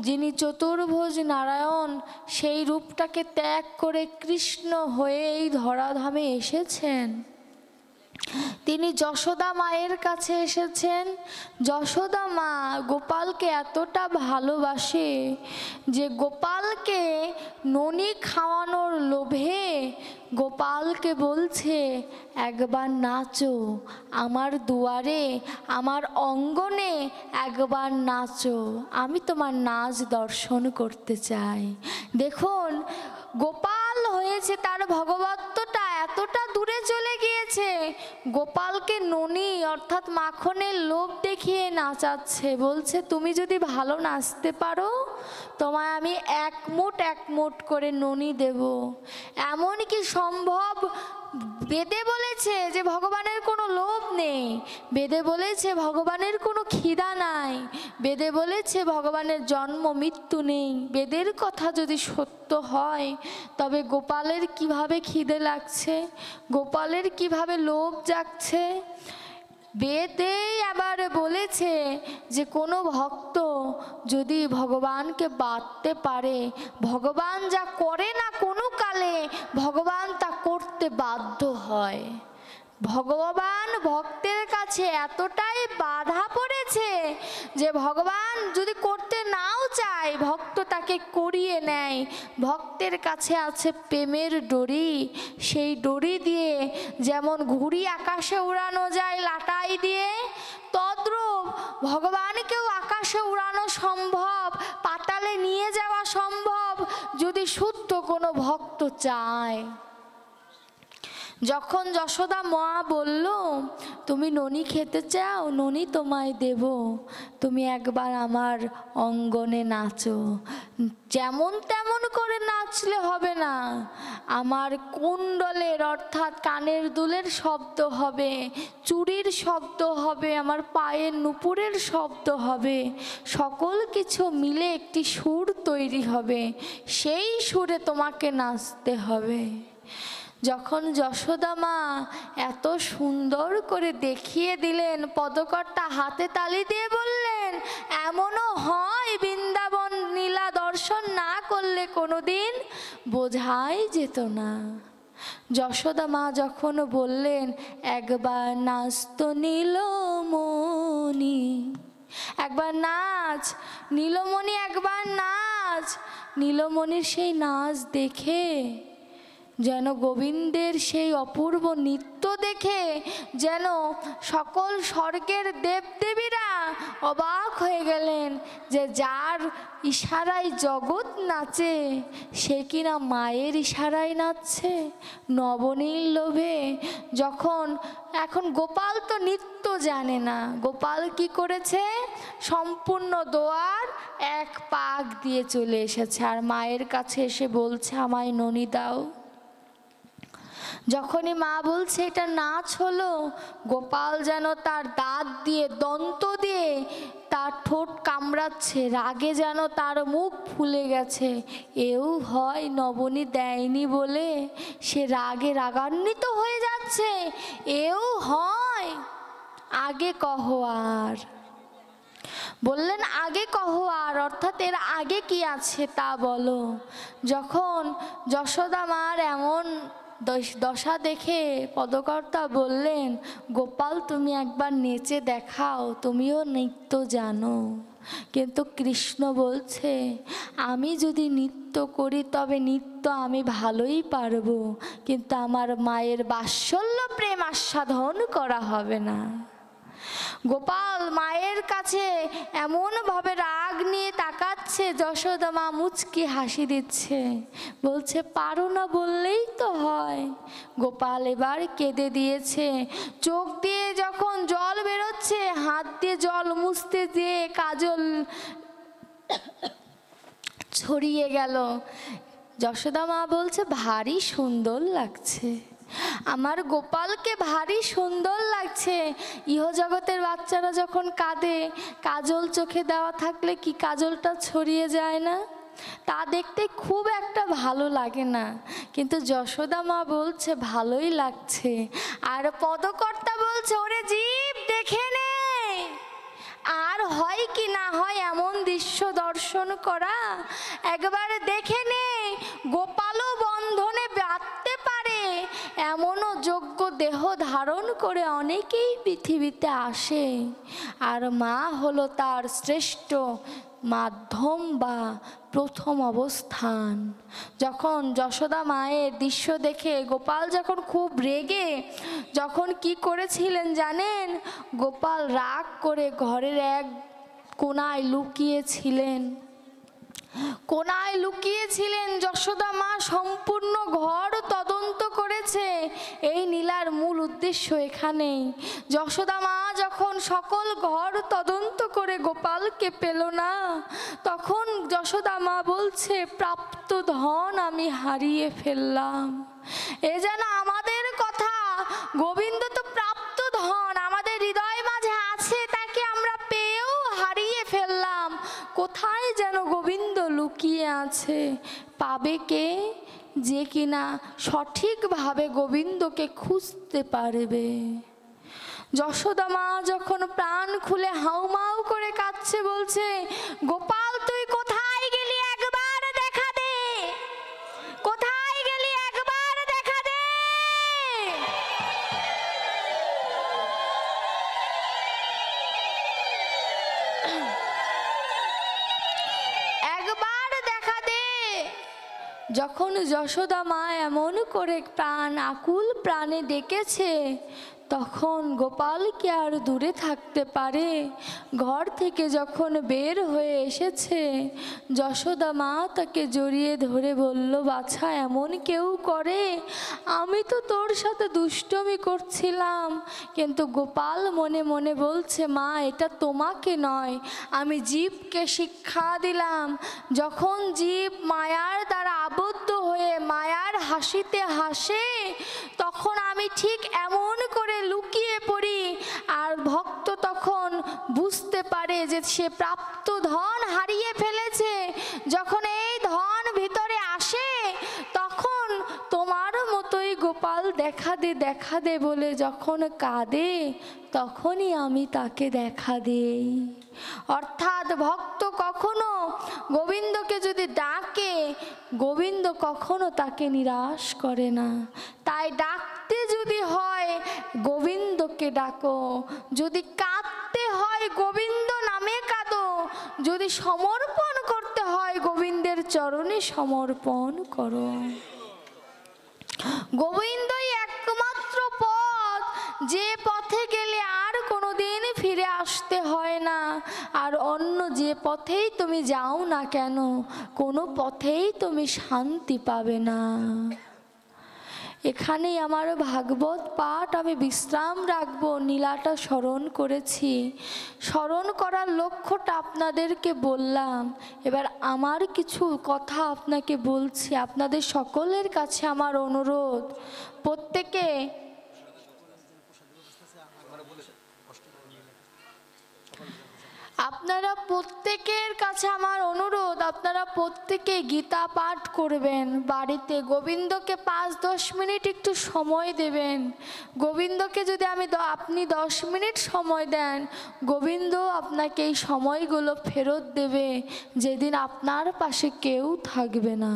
যিনি চতুর্ভুজ নারায়ণ সেই রূপটাকে ত্যাগ করে কৃষ্ণ হয়ে এই ধরাধামে এসেছেন। তিনি যশোদা মায়ের কাছে এসেছেন। যশোদা মা গোপালকে এতটা ভালোবাসে যে গোপালকে ননি খাওয়ানোর লোভে গোপালকে বলছে একবার নাচো আমার দুয়ারে, আমার অঙ্গনে একবার নাচো, আমি তোমার নাচ দর্শন করতে চাই। দেখুন গোপাল হয়েছে, তার ভগবত্বটা এতটা দূরে চলে গিয়েছে, গোপালকে ননি অর্থাৎ মাখনের লোভ দেখিয়ে নাচাচ্ছে। বলছে তুমি যদি ভালো নাচতে পারো তোমায় আমি এক মুঠ করে ননি দেব। এমন কি সম্ভব? বেদে বলেছে যে ভগবানের কোনো লোভ নেই, বেদে বলেছে ভগবানের কোনো খিদা নাই, বেদে বলেছে ভগবানের জন্ম মৃত্যু নেই। বেদের কথা যদি সত্য হয় তবে গোপালের কিভাবে খিদে লাগছে, গোপালের কিভাবে লোভ জাগছে? বেদে আবার বলেছে যে কোনো ভক্ত যদি ভগবানকে বাঁধতে পারে, ভগবান যা করে না কোনো কালে ভগবান তা করতে বাধ্য হয়। ভগবান ভক্তের কাছে এতটাই বাধা পড়েছে যে ভগবান যদি করতে নাও চায় ভক্ত তাকে করিয়ে নেয়। ভক্তের কাছে আছে প্রেমের ডরি, সেই ডরি দিয়ে যেমন ঘুড়ি আকাশে উড়ানো যায় লাটাই দিয়ে, তদ্রূপ ভগবানকেও আকাশে উড়ানো সম্ভব, পাতালে নিয়ে যাওয়া সম্ভব যদি শুদ্ধ কোনো ভক্ত চায়। যখন যশোদা মা বলল তুমি ননি খেতে চাও, ননি তোমায় দেব, তুমি একবার আমার অঙ্গনে নাচো। যেমন তেমন করে নাচলে হবে না, আমার কুণ্ডলের অর্থাৎ কানের দুলের শব্দ হবে, চুড়ির শব্দ হবে, আমার পায়ের নুপুরের শব্দ হবে, সকল কিছু মিলে একটি সুর তৈরি হবে, সেই সুরে তোমাকে নাচতে হবে। যখন যশোদা মা এত সুন্দর করে দেখিয়ে দিলেন, পদকর্তা হাতে তালি দিয়ে বললেন এমনও হয় বৃন্দাবন নীলা দর্শন না করলে কোনোদিন বোঝাই যেত না। যশোদা মা যখন বললেন একবার নাচ তো নীলমণি, একবার নাচ নীলমণি, একবার নাচ, নীলমণির সেই নাচ দেখে যেন গোবিন্দের সেই অপূর্ব নৃত্য দেখে যেন সকল স্বর্গের দেবদেবীরা অবাক হয়ে গেলেন যে যার ইশারায় জগৎ নাচে সে কিনা মায়ের ইশারায় নাচছে নবনীল লোভে। যখন এখন গোপাল তো নৃত্য জানে না, গোপাল কি করেছে সম্পূর্ণ দোয়ার এক পাক দিয়ে চলে এসেছে আর মায়ের কাছে এসে বলছে আমায় ননি দাও। যখনই মা বলছে এটা নাচ হলো, গোপাল যেন তার দাঁত দিয়ে দন্ত দিয়ে তার ঠোঁট কামড়াচ্ছে, রাগে যেন তার মুখ ফুলে গেছে। এও হয় নবনী দেয়নি বলে সে রাগে রাগান্বিত হয়ে যাচ্ছে, এও হয়। আগে কহো আর, বললেন আগে কহো আর, অর্থাৎ এর আগে কি আছে তা বলো। যখন যশোদা মার এমন দশা দেখে পদকর্তা বললেন গোপাল তুমি একবার নেচে দেখাও, তুমিও নৃত্য জানো। কিন্তু কৃষ্ণ বলছে আমি যদি নৃত্য করি তবে নৃত্য আমি ভালোই পারবো, কিন্তু আমার মায়ের বাৎসল্য প্রেম আস্বাদন করা হবে না। গোপাল মায়ের কাছে এমনভাবে রাগ নিয়ে তাকাচ্ছে, যশোদা মা মুচকি হাসি দিচ্ছে, বলছে পারো না বললেই তো হয়। গোপাল এবার কেঁদে দিয়েছে, চোখ দিয়ে যখন জল বেরোচ্ছে হাত দিয়ে জল মুছতে দিয়ে কাজল ছড়িয়ে গেল। যশোদা মা বলছে ভারী সুন্দর লাগছে, আমার গোপালকে ভারী সুন্দর লাগছে। ইহজগতের বাচ্চারা যখন কাঁদে কাজল চোখে দেওয়া থাকলে কি কাজলটা ছড়িয়ে যায় না, তা দেখতে খুব একটা ভালো লাগে না, কিন্তু যশোদা মা বলছে ভালোই লাগছে। আর পদকর্তা বলছে ওরে জীব দেখে নে, আর হয় কি না হয় এমন দৃশ্য দর্শন করা? একবার দেখে নে, গোপালও বন্ধনে বাঁধতে পারে এমনও যোগ্য দেহ ধারণ করে অনেকেই পৃথিবীতে আসে, আর মা হলো তার শ্রেষ্ঠ মাধ্যম বা প্রথম অবস্থান। যখন যশোদা মায়ের দৃশ্য দেখে গোপাল যখন খুব রেগে যখন কি করেছিলেন জানেন? গোপাল রাগ করে ঘরের এক কোনায় লুকিয়েছিলেন। যশোদা মা সম্পূর্ণ ঘর তদন্ত করেছে। এই নীলার মূল উদ্দেশ্য এখানেই। যশোদা মা যখন সকল ঘর তদন্ত করে গোপালকে পেল না, তখন যশোদা মা বলছে, প্রাপ্ত ধন আমি হারিয়ে ফেললাম। এ যেন আমাদের কথা। গোবিন্দ তো প্রাপ্ত ধন, আমাদের হৃদয় মাঝে আছে, তাকে আমরা পেয়েও হারিয়ে ফেললাম। কোথায় যেন গোবিন্দ লুকিয়ে আছে। পাবে কে? যে কিনা সঠিকভাবে গোবিন্দকে খুঁজতে পারবে। যশোদা মা যখন প্রাণ খুলে হাউমাউ করে কাঁদছে, বলছে, গোপাল তুই কোথায় গেলি? একবার দেখা দে, কোথায় গেলি? একবার দেখা দে। একবার দেখা দে। যখন যশোদা মা এমন করে আকুল প্রাণে ডেকেছে, তখন গোপাল কি আর দূরে থাকতে পারে? ঘর থেকে যখন বের হয়ে এসেছে, যশোদা মা তাকে জড়িয়ে ধরে বলল, বাছা এমন কেউ করে? আমি তো তোর সাথে দুষ্টমি করছিলাম। কিন্তু গোপাল মনে মনে বলছে, মা এটা তোমাকে নয়, আমি জীবকে শিক্ষা দিলাম। যখন জীব মায়ার দ্বারা আবদ্ধ হয়ে মায়ার হাসিতে হাসে, তখন আমি ঠিক এমন করে লুকিয়ে পড়ি। আর ভক্ত তখন বুঝতে পারে যে সে প্রাপ্ত ধন হারিয়ে ফেলেছে। যখন এই ধন ভিতরে আসে, তখন তোমার মতোই গোপাল দেখা দে বলে যখন কাঁদে, তখনই আমি তাকে দেখা দেই। অর্থাৎ ভক্ত কখনো গোবিন্দকে যদি ডাকে, গোবিন্দ কখনো তাকে নিরাশ করে না। তাই ডাকতে যদি হয় গোবিন্দকে ডাকো, যদি কাঁদতে হয় গোবিন্দ নামে কাঁদো, যদি সমর্পণ করতে হয় গোবিন্দের চরণে সমর্পণ করো। গোবিন্দই একমাত্র পথ, যে পথে গেলে আর কোনোদিন ফিরে আসতে হয় না। আর অন্য যে পথেই তুমি যাও না কেন, কোনো পথেই তুমি শান্তি পাবে না। এখানেই আমার ভাগবত পাঠ আমি বিশ্রাম রাখবো। নীলাটা স্মরণ করেছি, স্মরণ করার লক্ষ্যটা আপনাদেরকে বললাম। এবার আমার কিছু কথা আপনাকে বলছি। আপনাদের সকলের কাছে আমার অনুরোধ, প্রত্যেকে আপনারা প্রত্যেকের কাছে আমার অনুরোধ, আপনারা প্রত্যেকে গীতা পাঠ করবেন বাড়িতে। গোবিন্দকে 5-10 মিনিট একটু সময় দেবেন। গোবিন্দকে যদি আপনি 10 মিনিট সময় দেন, গোবিন্দ আপনাকে এই সময়গুলো ফেরত দেবে যেদিন আপনার পাশে কেউ থাকবে না।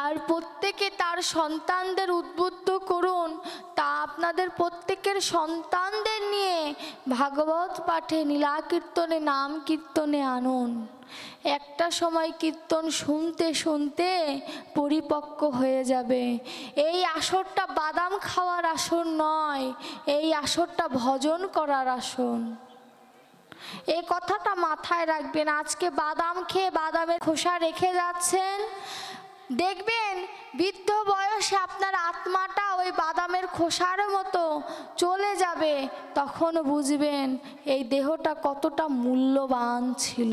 আর প্রত্যেকে তার সন্তানদের উদ্বুদ্ধ করুন, তা আপনাদের প্রত্যেকের সন্তানদের নিয়ে ভাগবত পাঠে, লীলা কীর্তনে, নাম কীর্তনে আনুন। একটা সময় কীর্তন শুনতে শুনতে পরিপক্ক হয়ে যাবে। এই আসরটা বাদাম খাওয়ার আসর নয়, এই আসরটা ভজন করার আসন। এই কথাটা মাথায় রাখবেন। আজকে বাদাম খেয়ে বাদামের খোসা রেখে যাচ্ছেন, দেখবেন বৃদ্ধ বয়সে আপনার আত্মাটা ওই বাদামের খোসার মতো চলে যাবে। তখন বুঝবেন এই দেহটা কতটা মূল্যবান ছিল।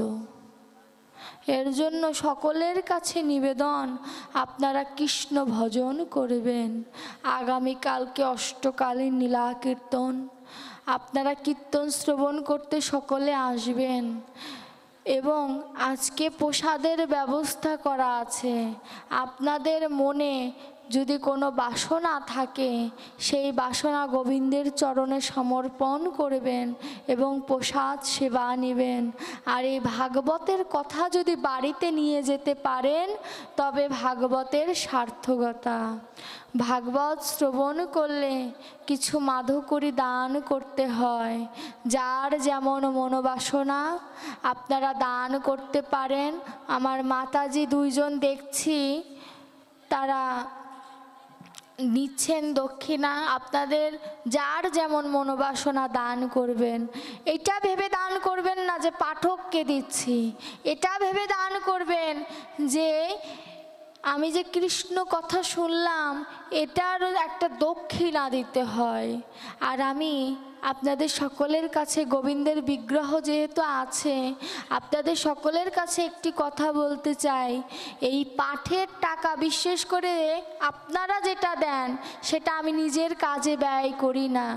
এর জন্য সকলের কাছে নিবেদন, আপনারা কৃষ্ণ ভজন করবেন। আগামীকালকে অষ্টকালীন লীলা কীর্তন, আপনারা কীর্তন শ্রবণ করতে সকলে আসবেন। এবং আজকে প্রসাদের ব্যবস্থা করা আছে। আপনাদের মনে যদি কোনো বাসনা থাকে সেই বাসনা গোবিন্দের চরণে সমর্পণ করবেন এবং প্রসাদ সেবা নেবেন। আর এই ভাগবতের কথা যদি বাড়িতে নিয়ে যেতে পারেন তবে ভাগবতের সার্থকতা। ভাগবত শ্রবণ করলে কিছু মাধুকরী দান করতে হয়, যার যেমন মনোবাসনা আপনারা দান করতে পারেন। আমার মাতাজি দুইজন দেখছি তারা নিচ্ছেন দক্ষিণা, আপনাদের যার যেমন মনোবাসনা দান করবেন। এটা ভেবে দান করবেন না যে পাঠককে দিচ্ছি, এটা ভেবে দান করবেন যে আমি যে কৃষ্ণ কথা শুনলাম এটার একটা দক্ষিণা দিতে হয়। আর আমি আপনাদের সকলের কাছে গোবিন্দের বিগ্রহ যেহেতু আছে, আপনাদের সকলের কাছে একটি কথা বলতে চাই, এই পাঠের টাকা বিশেষ করে আপনারা যেটা দেন সেটা আমি নিজের কাজে ব্যয় করি না।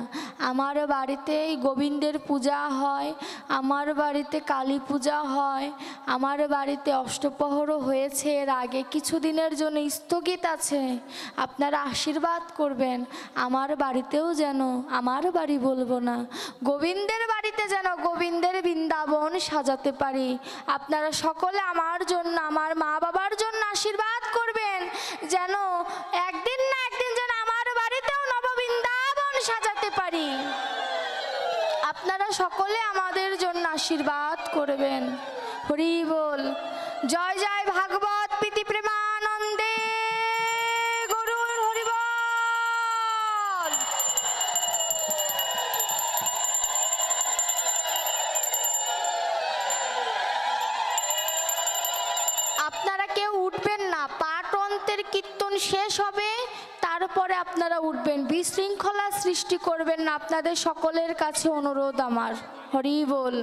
আমার বাড়িতে গোবিন্দের পূজা হয়, আমার বাড়িতে কালী পূজা হয়, আমার বাড়িতে অষ্টপ্রহরও হয়েছে, এর আগে কিছুদিনের জন্য স্থগিত আছে। আপনারা আশীর্বাদ করবেন আমার বাড়িতেও যেন, আমার বাড়ি বলবো না, গোবিন্দের বাড়িতে যেন গোবিন্দের বৃন্দাবন সাজাতে পারি। আপনারা সকলে আমার জন্য, আমার মা বাবার জন্য আশীর্বাদ করবেন যেন একদিন না একদিন যেন আমার বাড়িতেও নববৃন্দাবন সাজাতে পারি। আপনারা সকলে আমাদের জন্য আশীর্বাদ করবেন। হরি বল। জয় জয় ভাগবত প্রীতি প্রেমানন্দে গরুর হরি বল। আপনারা কেউ উঠবেন না, পাঠ অন্তের কীর্তন শেষ হবে তারপরে আপনারা উঠবেন, বিশৃঙ্খলা সৃষ্টি করবেন না, আপনাদের সকলের কাছে অনুরোধ আমার। হরি বল।